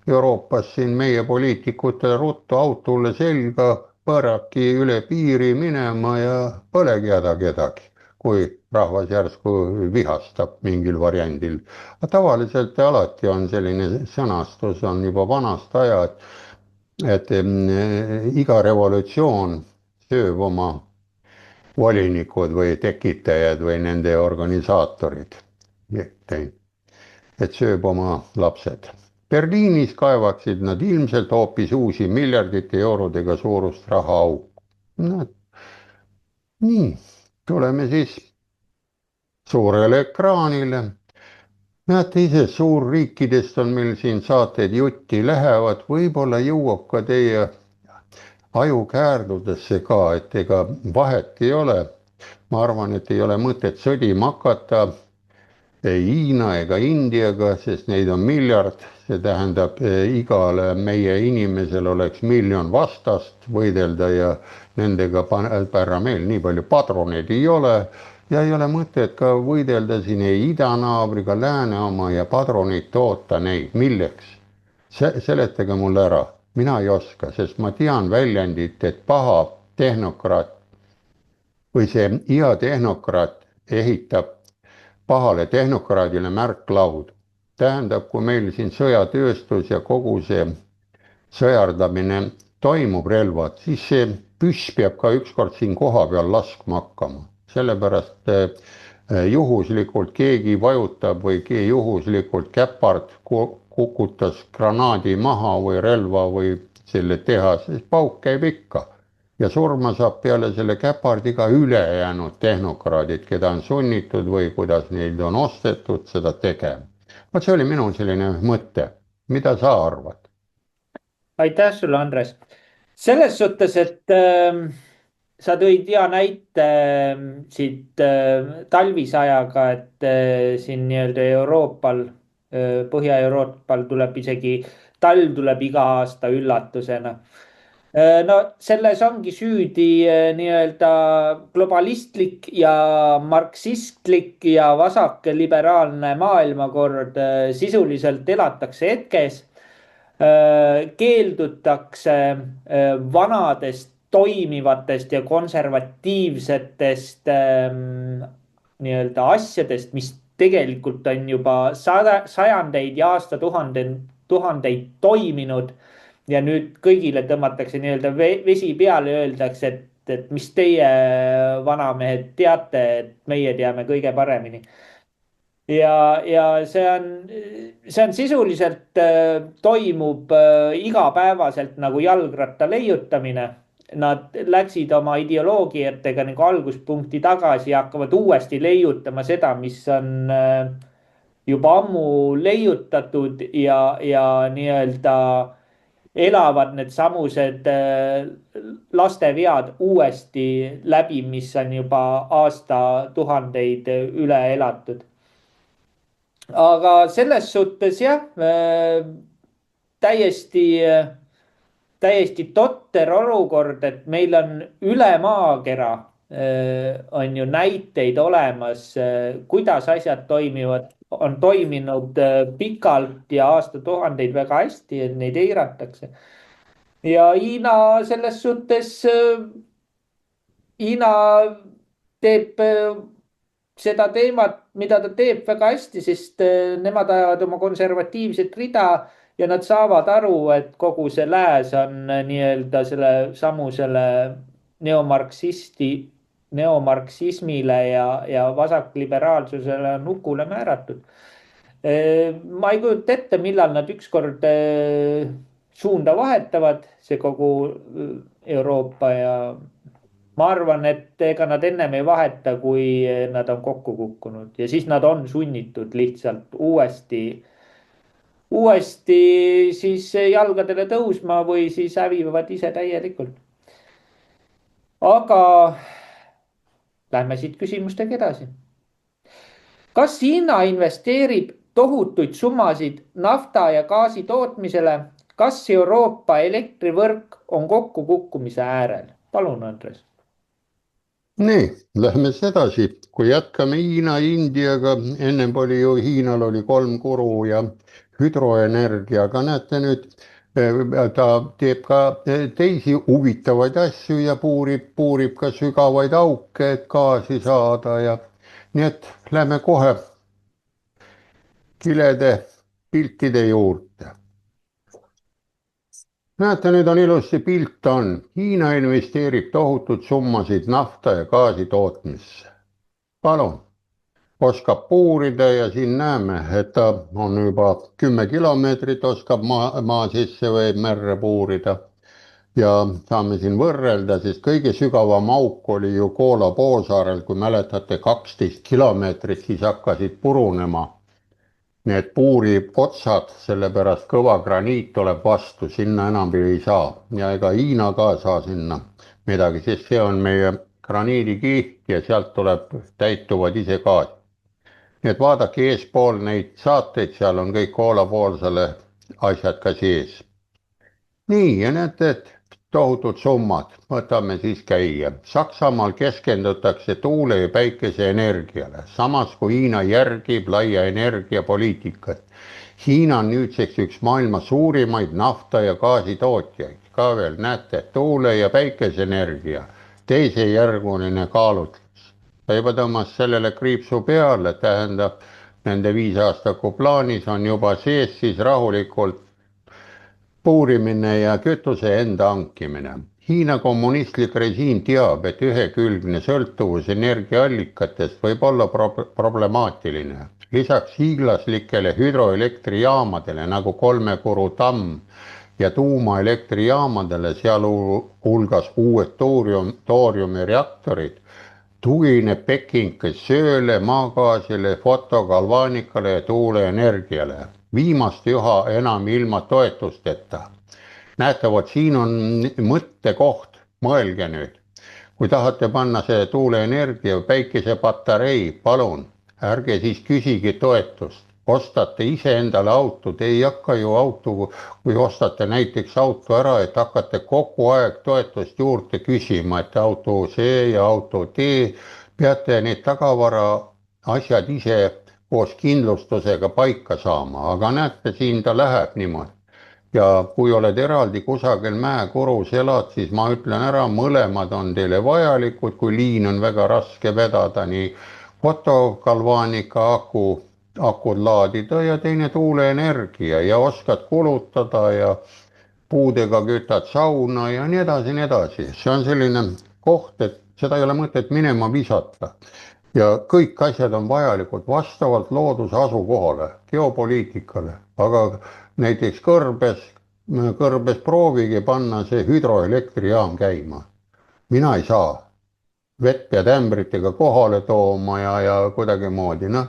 Speaker 2: Euroopas siin meie poliitikutele ruttu autole selga, põraki üle piiri minema ja polegi häda kedagi, kui rahvas järsku vihastab mingil variandil. Tavaliselt alati on selline sõnastus, on juba vanast ajast, et iga revolutsioon sööb volinikud või tekitajad või nende organisaatorid teinud, et sööb oma lapsed. Berliinis kaevaksid nad ilmselt hoopis uusi miljardite eurodega suurust rahaauku. No nii, tuleme siis suurele ekraanile. näete ise, suurriikidest on meil siin saated jutti lähevad, võib-olla jõuab ka teie ajukäärudesse ka, et ega vahet ei ole. ma arvan, et ei ole mõtet sõdima hakata ei Hiina ega Indiaga, sest neid on miljard, see tähendab, igale meie inimesel oleks miljon vastast võidelda ja nendega pärra meil nii palju padruneid ei ole ja ei ole mõtet ka võidelda siin ei idanaabriga, lääne oma ja padruneid toota neid, milleks? Seletage mulle ära, mina ei oska, sest ma tean väljendit, et paha tehnokraat või see hea tehnokraat ehitab pahale tehnokraadile märklaud. tähendab, kui meil siin sõjatööstus ja kogu see sõjardamine toimub, relvad, siis see püss peab ka ükskord siin kohapeal laskma hakkama. sellepärast juhuslikult keegi vajutab või juhuslikult käpard kukutas granaadi maha või relva või selle tehase, siis pauk käib ikka. ja surma saab peale selle käpardiga ülejäänud tehnokraadid, keda on sunnitud või kuidas neid on ostetud seda tegema. vot see oli minu selline mõte, mida sa arvad?
Speaker 1: aitäh sulle, Andres. selles suhtes, et sa tõid hea näite siit talvisajaga, et siin nii-öelda Euroopal, Põhja-Euroopal tuleb isegi, talv tuleb iga aasta üllatusena. no selles ongi süüdi nii-öelda globalistlik ja marksistlik ja vasakliberaalne maailmakord. sisuliselt elatakse hetkes, keeldutakse vanadest toimivatest ja konservatiivsetest nii-öelda asjadest, mis tegelikult on juba sajandeid ja aastatuhandeid toiminud. ja nüüd kõigile tõmmatakse nii-öelda vesi peale ja öeldakse, et mis teie vanamehed teate, et meie teame kõige paremini. ja see on sisuliselt toimub igapäevaselt nagu jalgratta leiutamine. Nad läksid oma ideoloogiatega nagu alguspunkti tagasi ja hakkavad uuesti leiutama seda, mis on juba ammu leiutatud ja nii-öelda elavad needsamused lastevead uuesti läbi, mis on juba aastatuhandeid üle elatud. aga selles suhtes jah, täiesti totter olukord, et meil on üle maakera on ju näiteid olemas, kuidas asjad toimivad, on toiminud pikalt ja aastatuhandeid väga hästi, et neid eiratakse. ja Hiina selles suhtes, Hiina teeb seda teemat, mida ta teeb väga hästi, sest nemad ajavad oma konservatiivset rida ja nad saavad aru, et kogu see lääs on nii-öelda selle neomarksismile ja vasakliberaalsusele nukule määratud. ma ei kujuta ette, millal nad ükskord suunda vahetavad, see kogu Euroopa, ja ma arvan, et ega nad ennem ei vaheta, kui nad on kokku kukkunud ja siis nad on sunnitud lihtsalt uuesti siis jalgadele tõusma või siis hävivad ise täielikult. aga lähme siit küsimustega edasi. kas Hiina investeerib tohutuid summasid nafta ja gaasi tootmisele? kas Euroopa elektrivõrk on kokkukukkumise äärel? palun, Andres.
Speaker 2: nii, lähme siis edasi, kui jätkame Hiina ja Indiaga, ennem oli ju Hiinal oli 3 kuru ja hüdroenergia, aga näete nüüd, ta teeb ka teisi huvitavaid asju ja puurib ka sügavaid auke, et gaasi saada ja nii et lähme kohe kilede piltide juurde. näete, nüüd on ilusti pilt on. Hiina investeerib tohutud summasid nafta ja gaasi tootmisse. palun, oskab puurida ja siin näeme, et ta on juba 10 kilomeetrit oskab maa sisse või merre puurida. Ja saame siin võrrelda, sest kõige sügavam auk oli ju Koola poolsaarel, kui mäletate, 12 kilomeetrit, siis hakkasid purunema need puuri otsad, sellepärast kõva graniit tuleb vastu, sinna enam ei saa ja ega Hiina ka saa sinna midagi, sest see on meie graniidikiht ja sealt täituvad ise gaas. nii et vaadake eespool neid saateid, seal on kõik Koola poolsaare asjad ka sees. nii, ja näete, et tohutud summad, võtame siis käia. Saksamaal keskendutakse tuule- ja päikeseenergiale, samas kui Hiina järgib laia energiapoliitikat. Hiina on nüüdseks üks maailma suurimaid nafta- ja gaasitootjaid. Ka veel näete, tuule- ja päikeseenergia, teisejärguline kaalutlus. Ta juba tõmbas sellele kriipsu peale, tähendab, nende 5-aastaku plaanis on juba sees siis rahulikult puurimine ja kütuse enda hankimine. Hiina kommunistlik režiim teab, et ühekülgne sõltuvus energiaallikatest võib olla problemaatiline. Lisaks hiiglaslikele hüdroelektrijaamadele nagu Kolmekuru tamm ja tuumaelektrijaamadele, sealhulgas uued tooriumireaktorid, tugineb Peking sööle, maagaasile, fotogalvaanikale ja tuuleenergiale. Viimast üha enam ilma toetusteta. näete, vot siin on mõttekoht, mõelge nüüd. kui tahate panna see tuuleenergia või päikesepatarei, palun, ärge siis küsige toetust. Ostate iseendale auto, te ei hakka ju kui ostate näiteks auto ära, et hakkate kogu aeg toetust juurde küsima, et auto see ja auto tee, peate need tagavara asjad ise koos kindlustusega paika saama, aga näete, siin ta läheb niimoodi. ja kui oled eraldi kusagil mäekurus elad, siis ma ütlen ära, mõlemad on teile vajalikud, kui liin on väga raske vedada, nii fotogalvaanika akud laadida ja teine tuuleenergia ja oskad kulutada ja puudega kütad sauna ja nii edasi, nii edasi. see on selline koht, et seda ei ole mõtet minema visata. ja kõik asjad on vajalikud vastavalt looduse asukohale, geopoliitikale, aga näiteks kõrbes proovige panna see hüdroelektrijaam käima. mina ei saa. vett pead ämbritega kohale tooma ja kuidagimoodi, noh.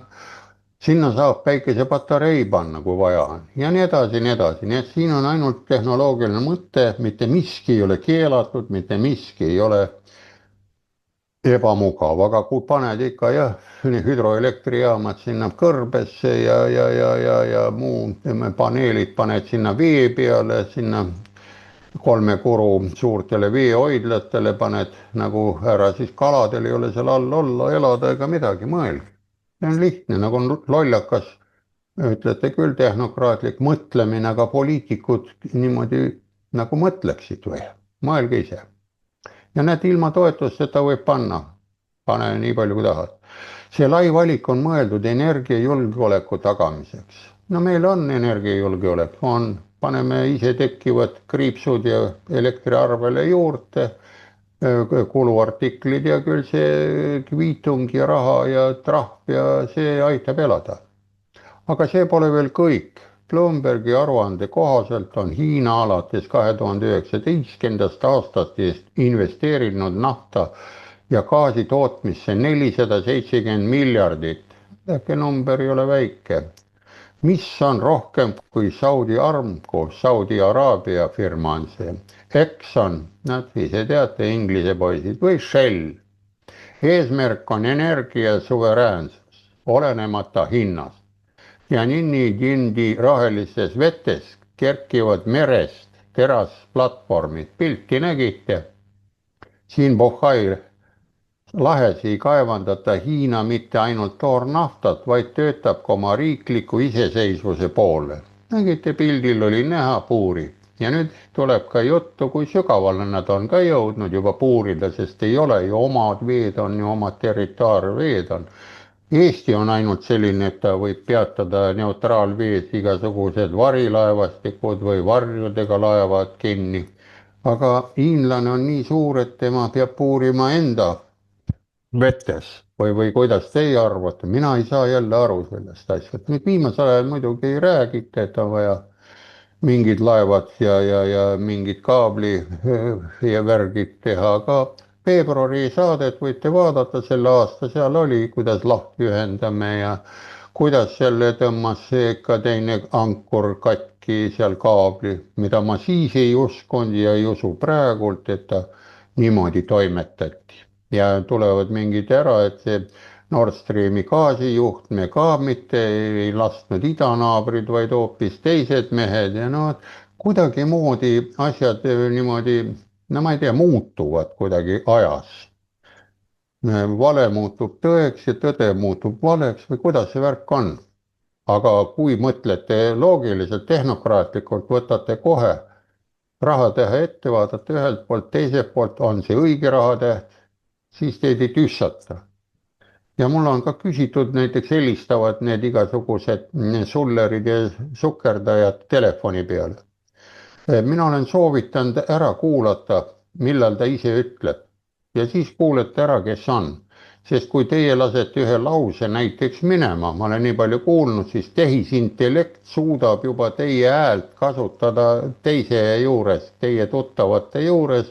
Speaker 2: Sinna saab päikesepatarei panna, kui vaja on ja nii edasi, nii edasi. nii et siin on ainult tehnoloogiline mõte, mitte miski ei ole keelatud, mitte miski ei ole ebamugav, aga kui paned ikka jah, hüdroelektrijaamad sinna kõrbesse ja muu paneelid paned sinna vee peale, sinna Kolmekuru suurtele veehoidlatele paned, nagu ära siis kaladel ei ole seal all olla, elada ega midagi, mõelge. see on lihtne, nagu on lollakas, ütlete küll, tehnokraatlik mõtlemine, aga poliitikud niimoodi nagu mõtleksid või, mõelge ise. ja näed, ilma toetusteta võib panna, pane nii palju kui tahad. see lai valik on mõeldud energiajulgeoleku tagamiseks. no meil on energiajulgeolek, paneme ise tekkivad kriipsud ja elektriarvele juurde, kuluartiklid ja küll see kviitung ja raha ja trahv ja see aitab elada. aga see pole veel kõik. Bloombergi aruande kohaselt on Hiina alates 2019. aastast investeerinud nafta ja gaasi tootmisse 470 miljardit. Äkki number ei ole väike. mis on rohkem kui Saudi Aramco, Saudi Araabia firma on see. Exxon, nad ise teate, Inglise poisid, või Shell. eesmärk on energia suveräänsus, olenemata hinnast. ja Ninni-Tindi rohelistes vetes kerkivad merest terasplatvormid, pilti nägite. siin Bohai lahes ei kaevandata Hiina mitte ainult toornaftat, vaid töötab ka oma riikliku iseseisvuse poole. nägite, pildil oli näha puuri ja nüüd tuleb ka juttu, kui sügavale nad on ka jõudnud juba puurida, sest ei ole ju omad veed, on ju omad territaarveed on. Eesti on ainult selline, et ta võib peatada neutraalvees igasugused varilaevastikud või varjudega laevad kinni. aga hiinlane on nii suur, et tema peab puurima enda vetes või kuidas teie arvate, mina ei saa jälle aru sellest asjast. nüüd viimasel ajal muidugi ei räägita, et on vaja mingid laevad ja mingid kaabli ja värgid teha, aga veebruari saadet võite vaadata selle aasta, seal oli, kuidas lahti ühendame ja kuidas jälle tõmbas see ka teine ankur katki seal kaabli, mida ma siis ei uskunud ja ei usu praegult, et ta niimoodi toimetati. ja tulevad mingid ära, et see Nord Streami gaasijuhtme ka mitte ei lasknud idanaabrid, vaid hoopis teised mehed ja no kuidagimoodi asjad niimoodi, no ma ei tea, muutuvad kuidagi ajas. vale muutub tõeks ja tõde muutub valeks või kuidas see värk on? aga kui mõtlete loogiliselt, tehnokraatlikult, võtate kohe rahatähe ette, vaatate ühelt poolt, teiselt poolt, on see õige rahatäht, siis teid ei tüssata. ja mul on ka küsitud, näiteks helistavad need igasugused sullerid ja sukkerdajad telefoni peale. mina olen soovitanud ära kuulata, millal ta ise ütleb ja siis kuulete ära, kes on. sest kui teie lasete ühe lause näiteks minema, ma olen nii palju kuulnud, siis tehisintellekt suudab juba teie häält kasutada teise juures, teie tuttavate juures,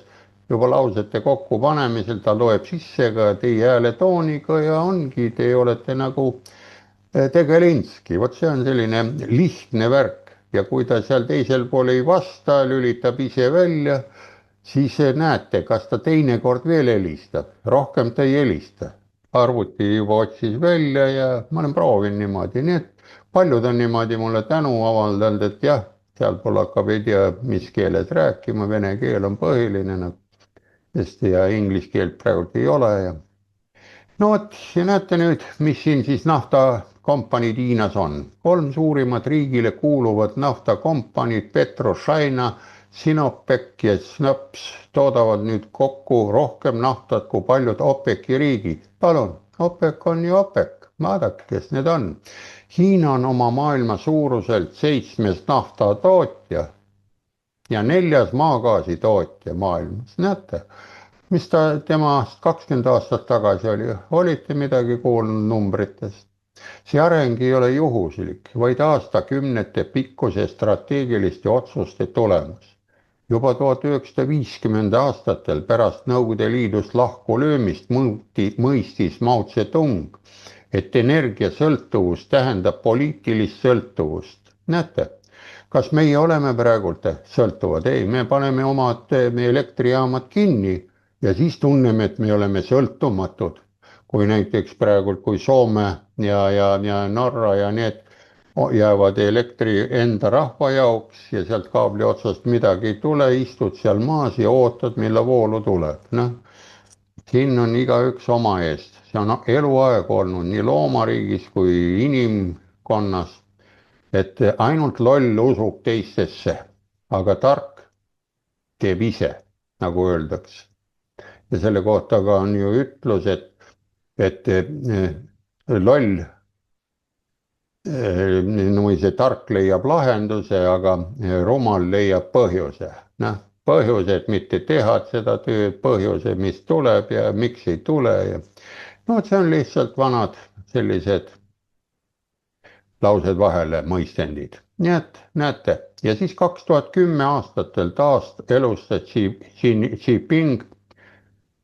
Speaker 2: juba lausete kokkupanemisel, ta loeb sisse ka teie hääletooniga ja ongi, te olete nagu tegelinski, vot see on selline lihtne värk ja kui ta seal teisel pool ei vasta, lülitab ise välja, siis näete, kas ta teinekord veel helistab, rohkem ta ei helista. arvuti juba otsis välja ja ma olen proovinud niimoodi, nii et paljud on niimoodi mulle tänu avaldanud, et jah, sealpool hakkab ei tea mis keeles rääkima, vene keel on põhiline nagu, sest ja inglise keelt praegu ei ole ja no vot, ja näete nüüd, mis siin siis naftakompaniid Hiinas on. 3 suurimat riigile kuuluvat naftakompaniid, Petrochina, Sinopec ja Snaps toodavad nüüd kokku rohkem naftat kui paljud OPEC-i riigid. palun, OPEC on ju OPEC, vaadake, kes need on. Hiina on oma maailma suuruselt 7. naftatootja ja 4. maagaasitootja maailmas, näete mis ta temast 20 aastat tagasi oli, olite midagi kuulnud numbritest? see areng ei ole juhuslik, vaid aastakümnete pikkuse strateegiliste otsuste tulemus. juba 1950 aastatel pärast Nõukogude Liidust lahkulöömist mõistis Mao Zedong, et energiasõltuvus tähendab poliitilist sõltuvust. näete, kas meie oleme praegult sõltuvad? ei, me paneme omad meie elektrijaamad kinni ja siis tunneme, et me oleme sõltumatud, kui näiteks praegult, kui Soome ja Norra ja need jäävad elektri enda rahva jaoks ja sealt kaabli otsast midagi ei tule, istud seal maas ja ootad, millal voolu tuleb. noh, siin on igaüks oma eest, see on eluaeg olnud nii loomariigis kui inimkonnas, et ainult loll usub teistesse, aga tark teeb ise, nagu öeldakse. ja selle kohta ka on ju ütlus, et loll, see tark leiab lahenduse, aga rumal leiab põhjuse. noh, põhjused mitte teha seda tööd, põhjused, mis tuleb ja miks ei tule ja no see on lihtsalt vanad sellised laused vahele mõistendid. nii et näete, ja siis 2010 aastatel taas elustas Xi Jinping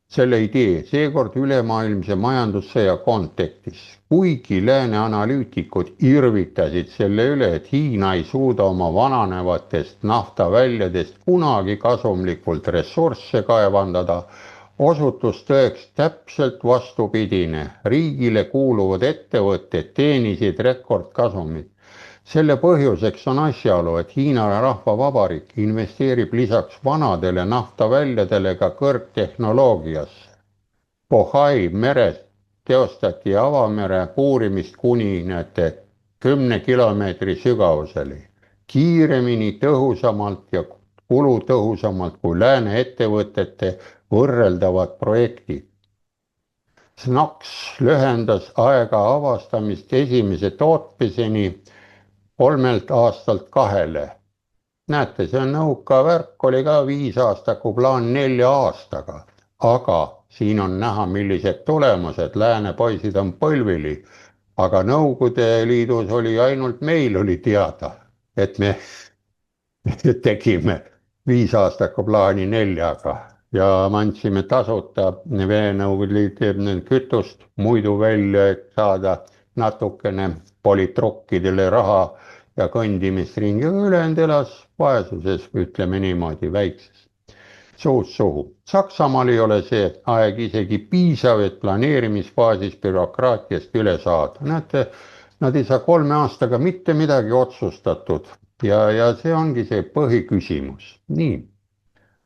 Speaker 2: selle idee, seekord ülemaailmse majandussõja kontekstis, kuigi lääne analüütikud irvitasid selle üle, et Hiina ei suuda oma vananevatest naftaväljadest kunagi kasumlikult ressursse kaevandada, osutus tõeks täpselt vastupidine. riigile kuuluvad ettevõtted teenisid rekordkasumit. selle põhjuseks on asjaolu, et Hiina Rahvavabariik investeerib lisaks vanadele naftaväljadele ka kõrgtehnoloogiasse. Bohai meres teostati avamere puurimist kuni 10 kilomeetri sügavuseni, kiiremini, tõhusamalt ja kulutõhusamalt kui lääne ettevõtete võrreldavad projektid. SNOX lühendas aega avastamist esimese tootmiseni 3 aastalt 2. Näete, see on nõuka värk, oli ka 5-aastaku plaan 4 aastaga, aga siin on näha, millised tulemused, lääne poisid on põlvili, aga Nõukogude Liidus oli ainult meil oli teada, et me tegime 5-aastaku plaani 4-ga ja me andsime tasuta Nõukogude Liidu kütust muidu välja, et saada natukene politrukkidele raha ja kõndimisringi, ülejäänud elas vaesuses, ütleme niimoodi, väikses, suust suhu. Saksamaal ei ole see aeg isegi piisav, et planeerimisfaasis bürokraatiast üle saada. Näete, nad ei saa 3 aastaga mitte midagi otsustatud ja see ongi see põhiküsimus. Nii,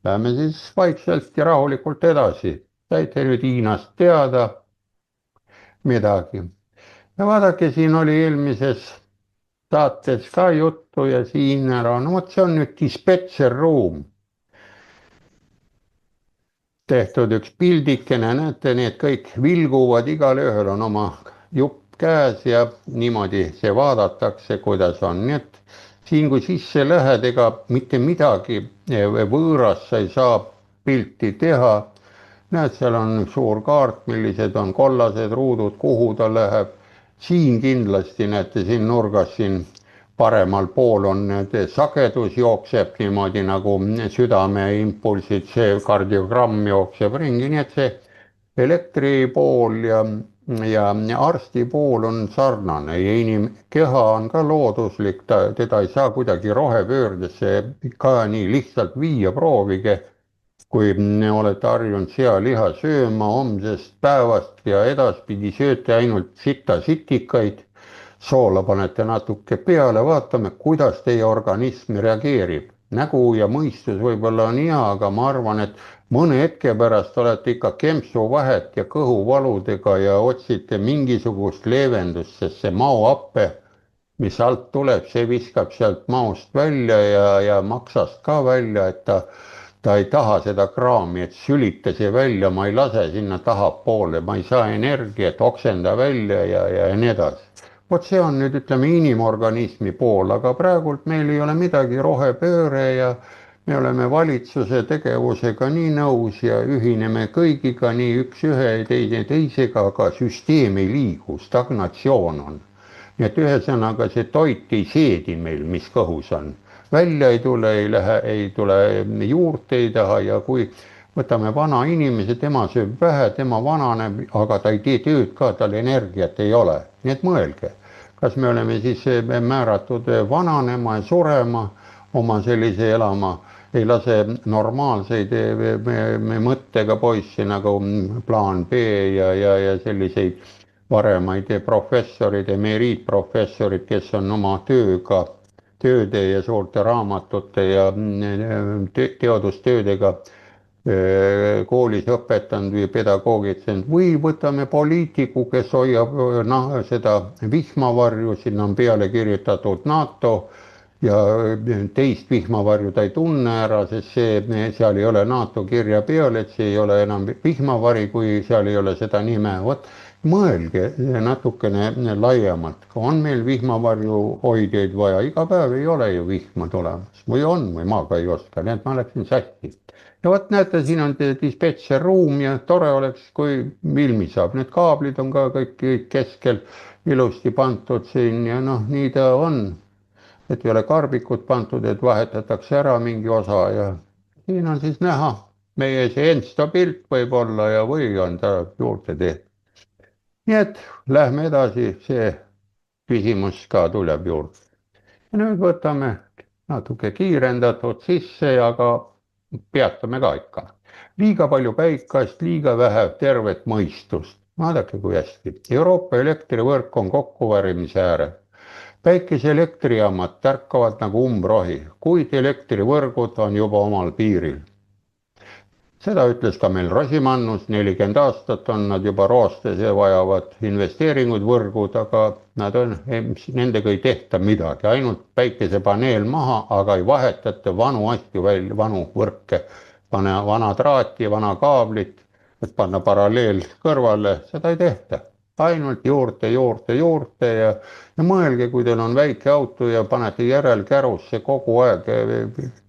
Speaker 2: lähme siis vaikselt ja rahulikult edasi. Saite nüüd Hiinast teada midagi. Ja vaadake, siin oli eelmises saates ka juttu ja siin ära, no vot see on nüüd dispetšerruum. Tehtud üks pildikene, näete, need kõik vilguvad, igal ühel on oma jupp käes ja niimoodi see vaadatakse, kuidas on. Nii et siin kui sisse lähed, ega mitte midagi võõras sa ei saa pilti teha. Näed, seal on suur kaart, millised on kollased ruudud, kuhu ta läheb. Siin kindlasti näete, siin nurgas, siin paremal pool on sagedus jookseb niimoodi nagu südame impulsid, see kardiogramm jookseb ringi, nii et see elektri pool ja arsti pool on sarnane ja inimkeha on ka looduslik, teda ei saa kuidagi rohepöördesse ka nii lihtsalt viia, proovige. Kui olete harjunud sealiha sööma homsest päevast ja edaspidi sööte ainult sitikaid, soola panete natuke peale, vaatame, kuidas teie organism reageerib. Nägu ja mõistus võib-olla on hea, aga ma arvan, et mõne hetke pärast olete ikka kempsuvahet ja kõhuvaludega ja otsite mingisugust leevendust, sest see maohappe, mis alt tuleb, see viskab sealt maost välja ja maksast ka välja, et ta ei taha seda kraami, et sülita see välja, ma ei lase sinna tahapoole, ma ei saa energiat, oksenda välja ja nii edasi. Vot see on nüüd, ütleme, inimorganismi pool, aga praegult meil ei ole midagi, rohepööre ja me oleme valitsuse tegevusega nii nõus ja ühineme kõigiga nii üks ühe ja teine teisega, aga süsteem ei liigu, stagnatsioon on. Nii et ühesõnaga see toit ei seedi meil, mis kõhus on. Välja ei tule juurde ei taha ja kui võtame vana inimese, tema sööb vähe, tema vananeb, aga ta ei tee tööd ka, tal energiat ei ole. Nii et mõelge, kas me oleme siis määratud vananema ja surema, oma sellise elama, ei lase normaalseid mõttega poissi nagu plaan B ja selliseid varemaid professorid, emeriitprofessorid, kes on oma tööde ja suurte raamatute ja teadustöödega koolis õpetanud või pedagoogitsenud või võtame poliitiku, kes hoiab seda vihmavarju, sinna on peale kirjutatud NATO ja teist vihmavarju ta ei tunne ära, sest seal ei ole NATO kirja peal, et see ei ole enam vihmavari, kui seal ei ole seda nime. Vot mõelge natukene laiemalt, on meil vihmavarju hoidjaid vaja, iga päev ei ole ju vihma tulemas või on või ma ka ei oska, nii et ma läksin sassi. Ja vot näete, siin on dispetšerruum ja tore oleks, kui ilmi saab, need kaablid on ka kõik keskel ilusti pandud siin ja noh, nii ta on, et ei ole karbikut pandud, et vahetatakse ära mingi osa ja siin on siis näha meie see Ensto pilt võib-olla ja või on ta juurde tehtud. Nii et lähme edasi, see küsimus ka tuleb juurde. Ja nüüd võtame natuke kiirendatud sisse ja ka peatame ka ikka. Liiga palju päikast, liiga vähe tervet mõistust. Vaadake kui hästi. Euroopa elektrivõrk on kokkuvarimise äärel. Päikeseelektrijaamad tärkavad nagu umbrohi, kuid elektrivõrgud on juba omal piiril. Seda ütles ka meil Rosimannus, 40 aastat on nad juba roostes ja vajavad investeeringuid võrgud, aga nendega ei tehta midagi, ainult päikesepaneel maha, aga ei vahetata vanu asju välja, vanu võrke, vana traati, vana kaablit, et panna paralleel kõrvale, seda ei tehta. Ainult juurde ja mõelge, kui teil on väike auto ja panete järelkärusse kogu aeg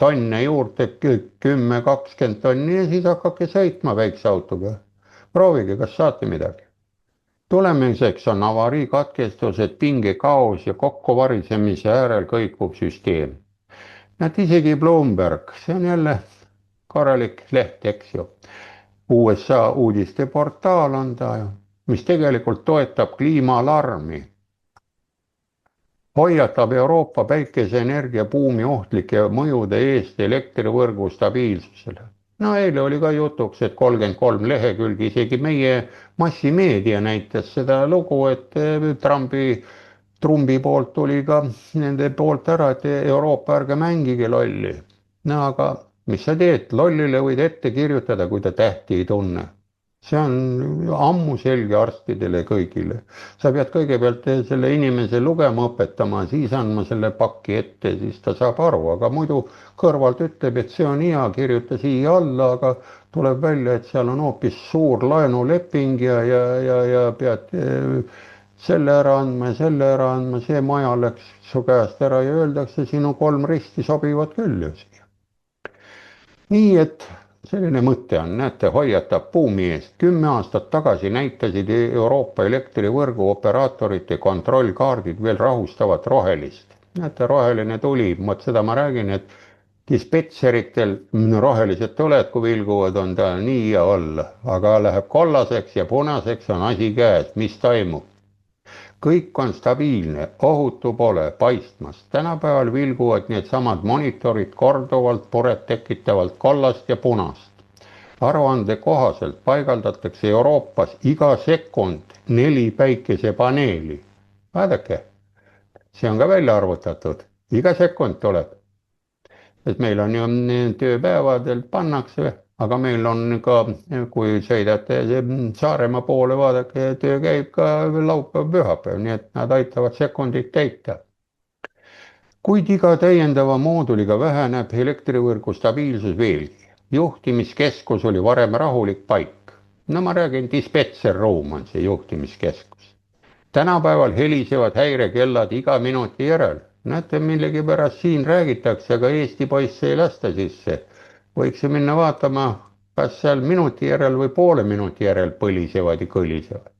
Speaker 2: tonne juurde, 10-20 tonni ja siis hakake sõitma väikse autoga. Proovige, kas saate midagi. Tulemiseks on avariikatkestused, pingekaos ja kokkuvarisemise äärel kõikuv süsteem. Näed, isegi Bloomberg, see on jälle korralik leht, eks ju. USA uudisteportaal on ta ju, mis tegelikult toetab kliimaalarmi. Hoiatab Euroopa päikeseenergia buumi ohtlike mõjude eest elektrivõrgu stabiilsusele. No eile oli ka jutuks, et 33 lehekülgi, isegi meie massimeedia näitas seda lugu, et Trumpi poolt tuli ka nende poolt ära, et Euroopa ärge mängige lolli. No aga mis sa teed, lollile võid ette kirjutada, kui ta tähti ei tunne. See on ammu selge arstidele kõigile. Sa pead kõigepealt selle inimese lugema õpetama, siis andma selle pakki ette, siis ta saab aru, aga muidu kõrvalt ütleb, et see on hea, kirjuta siia alla, aga tuleb välja, et seal on hoopis suur laenuleping ja pead selle ära andma, see maja läks su käest ära ja öeldakse, sinu 3 risti sobivad küll ju siia. Nii et selline mõte on, näete, hoiatab buumi eest. 10 aastat tagasi näitasid Euroopa elektrivõrgu operaatorite kontrollkaardid veel rahustavat rohelist. Näete, roheline tuli, seda ma räägin, et dispetseritel rohelised tuled, kui vilguvad, on ta nii ja olla, aga läheb kollaseks ja punaseks on asi käes, mis toimub. Kõik on stabiilne, ohutu pole paistmas. Tänapäeval vilguvad need samad monitorid korduvalt puret tekitavalt kollast ja punast. Aruande kohaselt paigaldatakse Euroopas iga sekund 4 päikesepaneeli. Vaadake, see on ka välja arvutatud, iga sekund tuleb. Et meil on ju tööpäevadel pannakse, aga meil on ka, kui sõidate Saaremaa poole, vaadake, töö käib ka laupäev, pühapäev, nii et nad aitavad sekundit täita. Kuid iga täiendava mooduliga väheneb elektrivõrgu stabiilsus veelgi. Juhtimiskeskus oli varem rahulik paik. No ma räägin, dispetserruum on see juhtimiskeskus. Tänapäeval helisevad häirekellad iga minuti järel. Näete, millegipärast siin räägitakse, aga Eesti poisse ei lasta sisse. Võiks minna vaatama, kas seal minuti järel või poole minuti järel põlisevad ja kõlisevad.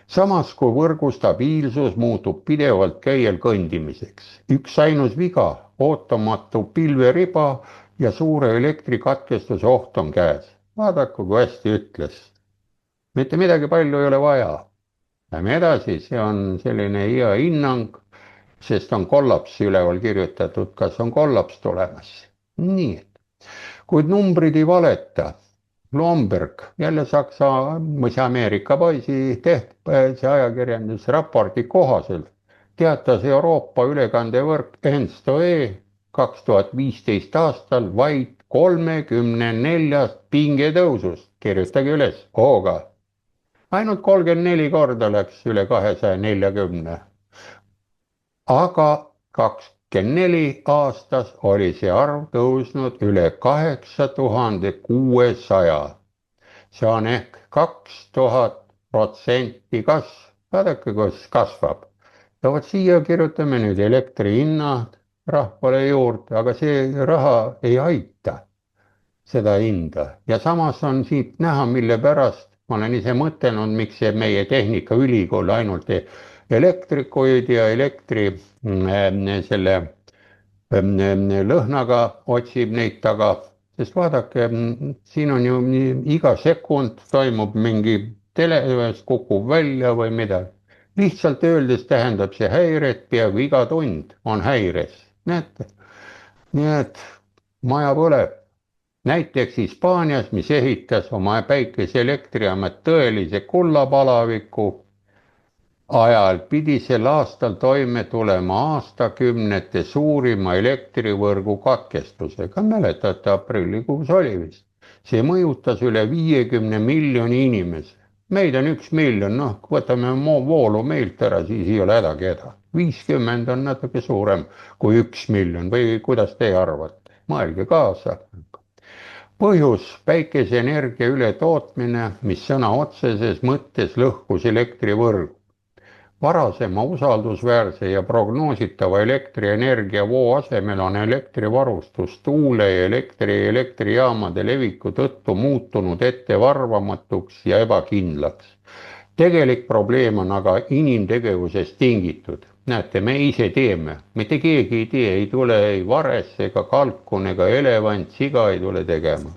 Speaker 2: Samas kui võrgu stabiilsus muutub pidevalt käiel kõndimiseks. Üks ainus viga, ootamatu pilveriba ja suure elektrikatkestuse oht on käes. Vaadaku, kui hästi ütles. Mitte midagi palju ei ole vaja. Lähme edasi, see on selline hea hinnang, sest on kollaps üleval kirjutatud, kas on kollaps tulemas. Nii. Kuid numbrid ei valeta. Bloomberg, jälle Saksa või Ameerika poisi see ajakirjandusraporti kohaselt teatas Euroopa ülekandevõrk ENSTO-E 2015 aastal vaid 34 pingetõusust. Kirjutage üles, hooga. Ainult 34 korda läks üle 240. Aga 24 aastas oli see arv tõusnud üle 8600. See on ehk 2000% kasv. Vaadake, kus kasvab. Ja vot siia kirjutame nüüd elektrihinnad rahvale juurde, aga see raha ei aita seda hinda. Ja samas on siit näha, mille pärast ma olen ise mõtelnud, miks see meie Tehnikaülikool ainult elektrikuid ja elektri selle lõhnaga otsib neid taga, sest vaadake, siin on ju iga sekund toimub mingi telekas, kukub välja või midagi. Lihtsalt öeldes tähendab see häiret, peaaegu iga tund on häires. Näete? Nii et maja põleb. Näiteks Hispaanias, mis ehitas oma päikeseelektrijaamad tõelise kullapalaviku ajal, pidi sel aastal toime tulema aastakümnete suurima elektrivõrgu katkestusega. Mäletate, aprillikuus oli vist. See mõjutas üle 50 miljoni inimese. Meid on 1 miljon, noh, võtame voolu meilt ära, siis ei ole hädagi häda. 50 on natuke suurem kui 1 miljon või kuidas te arvate? Mõelge kaasa. põhjus päikeseenergia ületootmine, mis sõna otseses mõttes lõhkus elektrivõrgu. Varasema usaldusväärse ja prognoositava elektrienergia voo asemel on elektrivarustus tuule ja elektrijaamade leviku tõttu muutunud ettearvamatuks ja ebakindlaks. Tegelik probleem on aga inimtegevusest tingitud. Näete, me ise teeme, mitte keegi ei tee, ei tule ei vares ega kalkun ega elevant, siga ei tule tegema.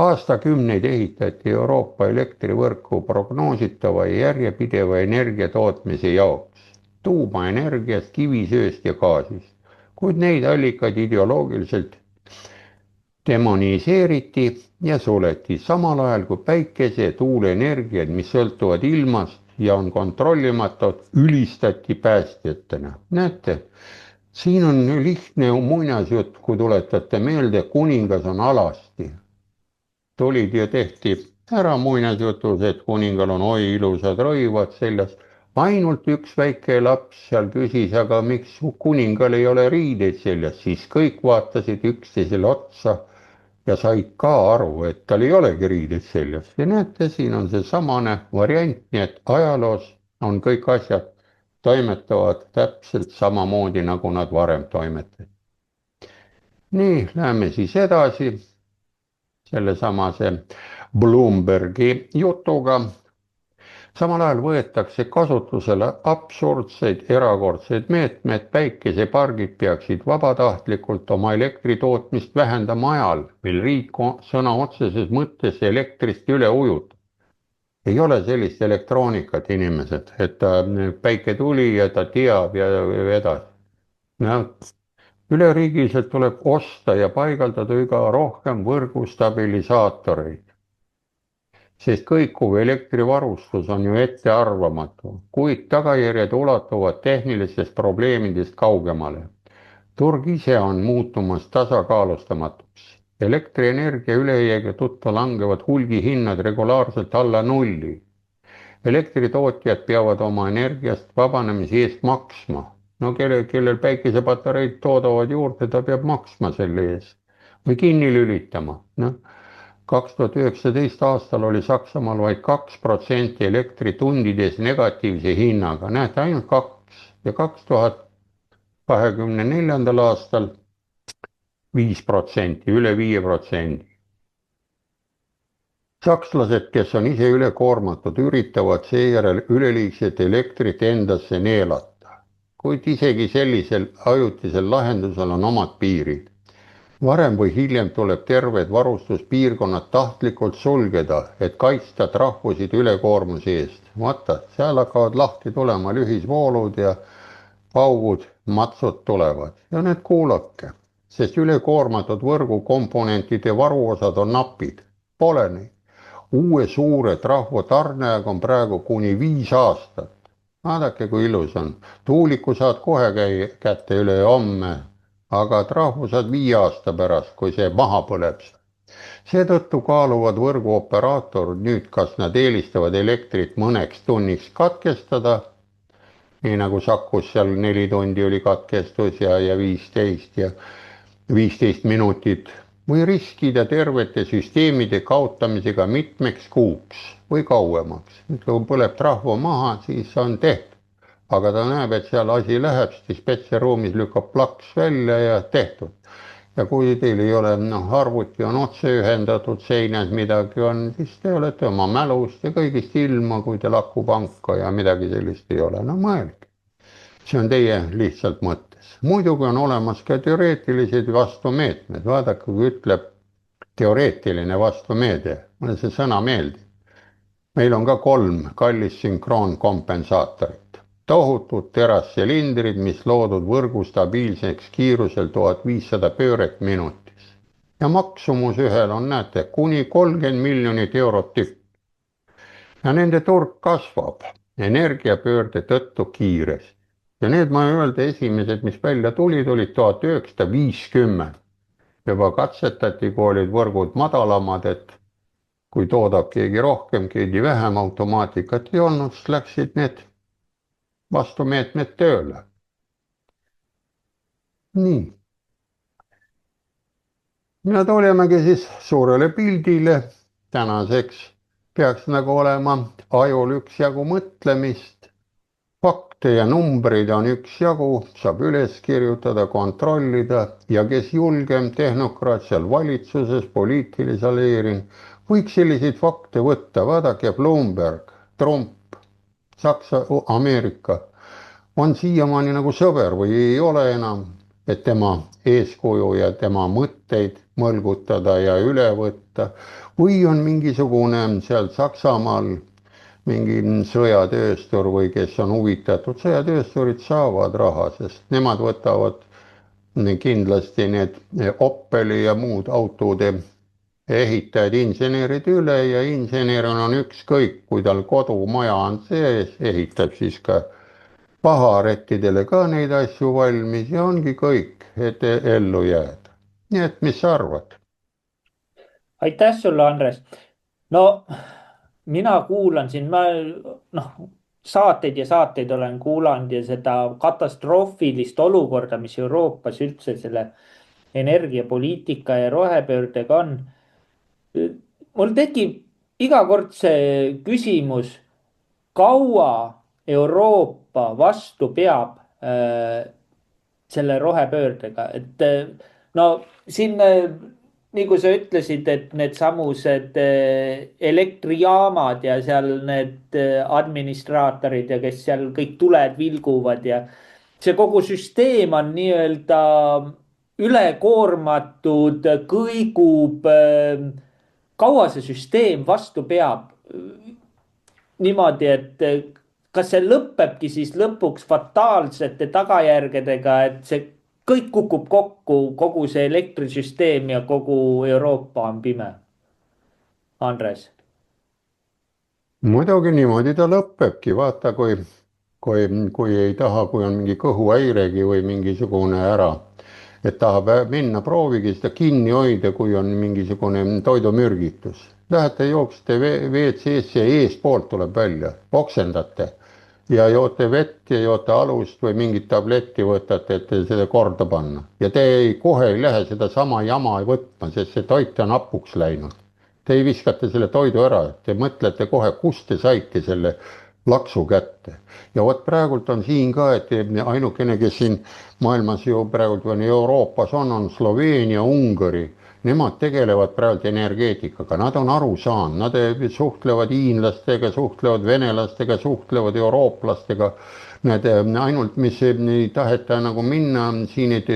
Speaker 2: Aastakümneid ehitati Euroopa elektrivõrku prognoositava ja järjepideva energiatootmise jaoks, tuumaenergiast, kivisööst ja gaasist, kuid neid allikaid ideoloogiliselt demoniseeriti ja suleti, samal ajal kui päikese- ja tuuleenergiad, mis sõltuvad ilmast ja on kontrollimatud, ülistati päästjatena. Näete, siin on lihtne muinasjutt, kui tuletate meelde, kuningas on alasti. Tulid ja tehti ära muinasjutus, et kuningal on oi ilusad rõivad seljas. Ainult üks väike laps seal küsis, aga miks kuningal ei ole riideid seljas, siis kõik vaatasid üksteisele otsa ja said ka aru, et tal ei olegi riideid seljas. Ja näete, siin on see samane variant, nii et ajaloos on kõik asjad toimetavad täpselt samamoodi, nagu nad varem toimetasid. Nii, läheme siis edasi sellesamase Bloombergi jutuga. Samal ajal võetakse kasutusele absurdseid erakordseid meetmeid, päikesepargid peaksid vabatahtlikult oma elektritootmist vähendama ajal, mil riik sõna otseses mõttes elektrist üle ujutab. Ei ole sellist elektroonikat, inimesed, et päike tuli ja ta teab ja edasi. No, üleriigiliselt tuleb osta ja paigaldada üha rohkem võrgustabilisaatoreid, sest kõikuv elektrivarustus on ju ettearvamatu, kuid tagajärjed ulatuvad tehnilistest probleemidest kaugemale. Turg ise on muutumas tasakaalustamatuks. Elektrienergia ülejäägi tõttu langevad hulgihinnad regulaarselt alla nulli. Elektritootjad peavad oma energiast vabanemise eest maksma. No kellel päikesepatareid toodavad juurde, ta peab maksma selle eest või kinni lülitama. 2019 aastal oli Saksamaal vaid 2% elektritundides negatiivse hinnaga, näete, ainult 2 ja 2024. aastal 5%, üle 5%. Sakslased, kes on ise ülekoormatud, üritavad seejärel üleliigset elektrit endasse neelata. Kuid isegi sellisel ajutisel lahendusel on omad piirid. Varem või hiljem tuleb terved varustuspiirkonnad tahtlikult sulgeda, et kaitsta rahvusid ülekoormuse eest. Vaata, seal hakkavad lahti tulema lühisvoolud ja paugud, matsud tulevad. Ja nüüd kuulake, sest ülekoormatud võrgukomponentide varuosad on napid. Pole neid. Uue suure trahvo tarneaeg on praegu kuni 5 aastat. Vaadake, kui ilus on. Tuuliku saad kohe kätte ülehomme, aga trahvu saad 5 aasta pärast, kui see maha põleb. Seetõttu kaaluvad võrguoperaatorid nüüd, kas nad eelistavad elektrit mõneks tunniks katkestada, nii nagu Sakus seal 4 tundi oli katkestus ja 15 minutit, või riskida tervete süsteemide kaotamisega mitmeks kuuks või kauemaks. Kui põleb trahvu maha, siis on tehtud. Aga ta näeb, et seal asi läheb, siis petseruumis lükkab plaks välja ja tehtud. Ja kui teil ei ole, arvuti on otse ühendatud, seinas midagi on, siis te olete oma mälust ja kõigist ilma, kui teil aku panka ja midagi sellist ei ole. No mõelge. See on teie lihtsalt mõttes. Muidugi on olemas ka teoreetilised vastumeetmed. Vaadake, kui ütleb teoreetiline vastumeede, mulle see sõna meeldib. Meil on ka 3 kallist sünkroonkompensaatorit. Tohutud terassilindrid, mis loodud võrgu stabiilseks kiirusel 1500 pööret minutis. Ja maksumus ühel on, näete, kuni 30 miljonit eurot tükk. Ja nende turg kasvab energiapöörde tõttu kiiresti. Ja need, ma ei öelda, esimesed, mis välja tulid, olid 1950. Juba katsetati, kui olid võrgud madalamad, et kui toodab keegi rohkem, keegi vähem, automaatikat ei olnud, siis läksid need vastumeetmed tööle. Nii. ja tulemegi siis suurele pildile. tänaseks peaks nagu olema ajul üksjagu mõtlemist, fakte ja numbreid on üksjagu, saab üles kirjutada, kontrollida ja kes julgem tehnokraat seal valitsuses, poliitilisel eelil, võiks selliseid fakte võtta. vaadake, Bloomberg, Trump, Saksa, Ameerika on siiamaani nagu sõber või ei ole enam, et tema eeskuju ja tema mõtteid mõlgutada ja üle võtta, või on mingisugune seal Saksamaal mingi sõjatööstur või kes on huvitatud, sõjatöösturid saavad raha, sest nemad võtavad kindlasti need Opeli ja muud autode ehitajad, insenerid üle ja inseneril on ükskõik, kui tal kodumaja on sees, ehitab siis ka paharettidele ka neid asju valmis ja ongi kõik, et ellu jääda. nii et mis sa arvad?
Speaker 1: aitäh sulle, Andres. no mina kuulan siin, noh, saateid ja saateid olen kuulanud ja seda katastroofilist olukorda, mis Euroopas üldse selle energiapoliitika ja rohepöördega on. mul tekib iga kord see küsimus, kaua Euroopa vastu peab selle rohepöördega, et no siin, nii kui sa ütlesid, et needsamused elektrijaamad ja seal need administraatorid ja kes seal kõik tuled vilguvad ja see kogu süsteem on nii-öelda ülekoormatud, kõigub. kaua see süsteem vastu peab? niimoodi, et kas see lõpebki siis lõpuks fataalsete tagajärgedega, et see kõik kukub kokku, kogu see elektrisüsteem ja kogu Euroopa on pime? Andres.
Speaker 2: muidugi niimoodi ta lõpebki, vaata, kui ei taha, kui on mingi kõhuhäiregi või mingisugune ära, et tahab minna, proovige seda kinni hoida, kui on mingisugune toidumürgitus. Lähete, jooksite WC-sse ja eespoolt tuleb välja, oksendate ja joote vett ja joote alust või mingit tabletti võtate, et seda korda panna. ja te kohe ei lähe sedasama jama võtma, sest see toit on hapuks läinud. Te ei viskate selle toidu ära, te mõtlete kohe, kust te saite selle laksu kätte. ja vot praegult on siin ka, et ainukene, kes siin maailmas ju praegult või Euroopas on Sloveenia, Ungari. Nemad tegelevad praegu energeetikaga, nad on aru saanud, nad suhtlevad hiinlastega, suhtlevad venelastega, suhtlevad eurooplastega. Need ainult, mis ei taheta nagu minna, siin et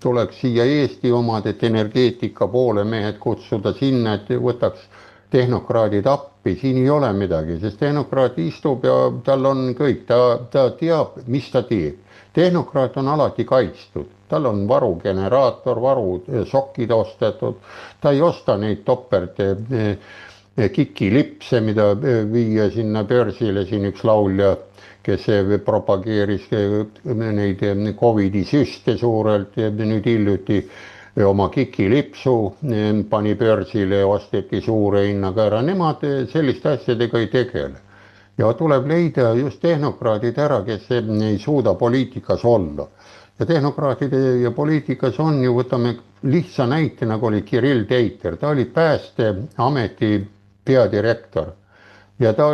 Speaker 2: tuleks siia Eesti omad, et energeetika poole mehed kutsuda sinna, et võtaks tehnokraadid appi, siin ei ole midagi, sest tehnokraat istub ja tal on kõik, ta teab, mis ta teeb. tehnokraat on alati kaitstud, tal on varugeneraator, varusokid ostetud, ta ei osta neid topert kikilipse, mida viia sinna börsile, siin üks laulja, kes propageeris neid Covidi süste suurelt ja nüüd hiljuti oma kikilipsu pani börsile ja osteti suure hinnaga ära, nemad selliste asjadega ei tegele. ja tuleb leida just tehnokraadid ära, kes ei suuda poliitikas olla. ja tehnokraatide ja poliitikas on ju, võtame lihtsa näite, nagu oli Kirill Teiter, ta oli Päästeameti peadirektor. ja ta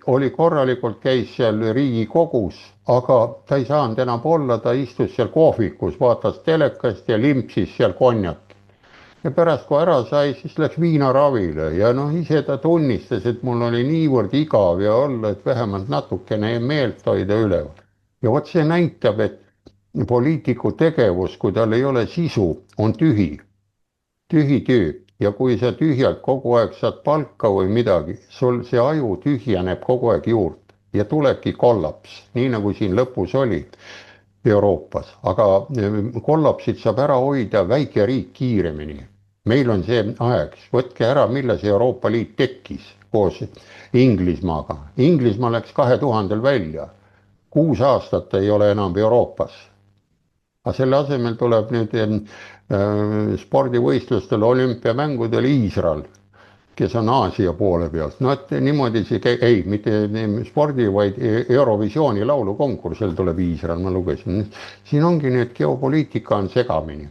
Speaker 2: oli korralikult, käis seal Riigikogus, aga ta ei saanud enam olla, ta istus seal kohvikus, vaatas telekast ja limpsis seal konjaki. ja pärast, kui ära sai, siis läks viinaravile ja noh, ise ta tunnistas, et mul oli niivõrd igav ja olla, et vähemalt natukene meelt hoida üleval. ja vot see näitab, et poliitiku tegevus, kui tal ei ole sisu, on tühi töö. ja kui sa tühjalt kogu aeg saad palka või midagi, sul see aju tühjeneb kogu aeg juurde ja tulebki kollaps, nii nagu siin lõpus oli Euroopas, aga kollapsid saab ära hoida väike riik kiiremini. meil on see aeg, võtke ära, millal see Euroopa Liit tekkis koos Inglismaaga. Inglismaa läks 2000 välja, 6 aastat ei ole enam Euroopas. aga selle asemel tuleb nüüd spordivõistlustel, olümpiamängudel Iisrael, kes on Aasia poole pealt. no et niimoodi see ei, mitte spordi, vaid Eurovisiooni laulukonkursil tuleb Iisrael, ma lugesin. siin ongi nüüd geopoliitika on segamini.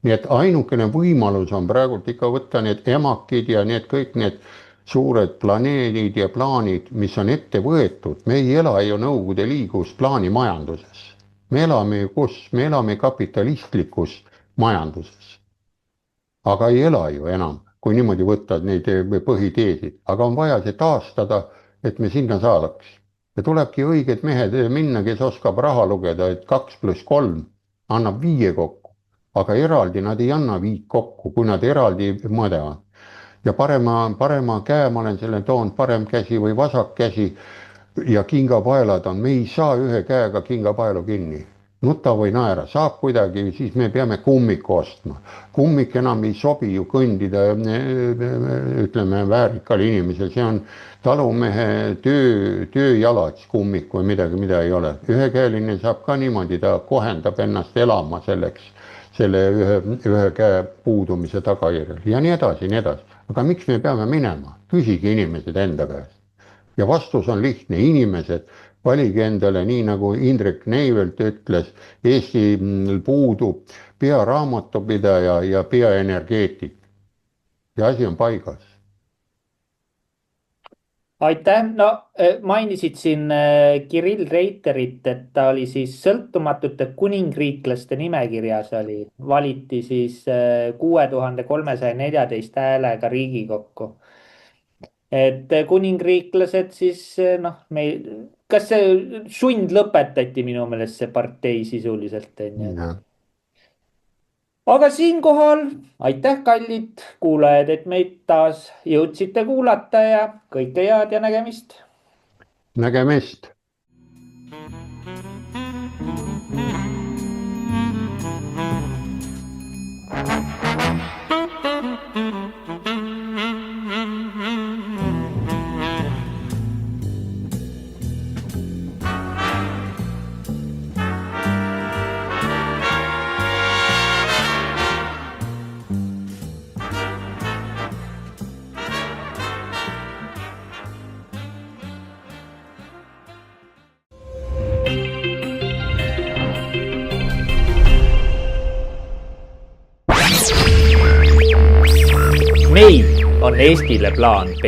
Speaker 2: nii et ainukene võimalus on praegult ikka võtta need emakid ja need kõik need suured planeedid ja plaanid, mis on ette võetud. Me ei ela ju Nõukogude Liidus plaanimajanduses. Me elame ju kus? Me elame kapitalistlikus majanduses. Aga ei ela ju enam, kui niimoodi võtta neid põhiteesid, aga on vaja see taastada, et me sinna saadaks. Ja tulebki õiged mehed minna, kes oskab raha lugeda, et 2 + 3 annab 5 kokku, aga eraldi nad ei anna 5 kokku, kui nad eraldi mõõdavad. Ja parema käe ma olen selle toonud, parem käsi või vasak käsi ja kingapaelad on, me ei saa ühe käega kingapaelu kinni. Nuta või naera, saab kuidagi, siis me peame kummiku ostma. Kummik enam ei sobi ju kõndida, ütleme, väärikal inimesel, see on talumehe tööjalats kummik või midagi, mida ei ole. Ühekäeline saab ka niimoodi, ta kohendab ennast elama selleks, selle ühe käe puudumise tagajärjel ja nii edasi, nii edasi. Aga miks me peame minema? Küsige inimesed enda käest. Ja vastus on lihtne, inimesed, valige endale, nii nagu Indrek Neivelt ütles, Eestil puudub pearaamatupidaja ja peaenergeetik. Ja asi on paigas.
Speaker 1: Aitäh, no mainisid siin Kirill Reiterit, et ta oli siis sõltumatute kuningriiklaste nimekirjas oli, valiti siis 6314 häälega Riigikokku. Et kuningriiklased siis noh, kas see sund lõpetati minu meelest see partei sisuliselt? Aga siinkohal aitäh, kallid kuulajad, et meid taas jõudsite kuulata ja kõike head ja nägemist.
Speaker 2: Nägemist.
Speaker 1: Meil on Eestile plaan B.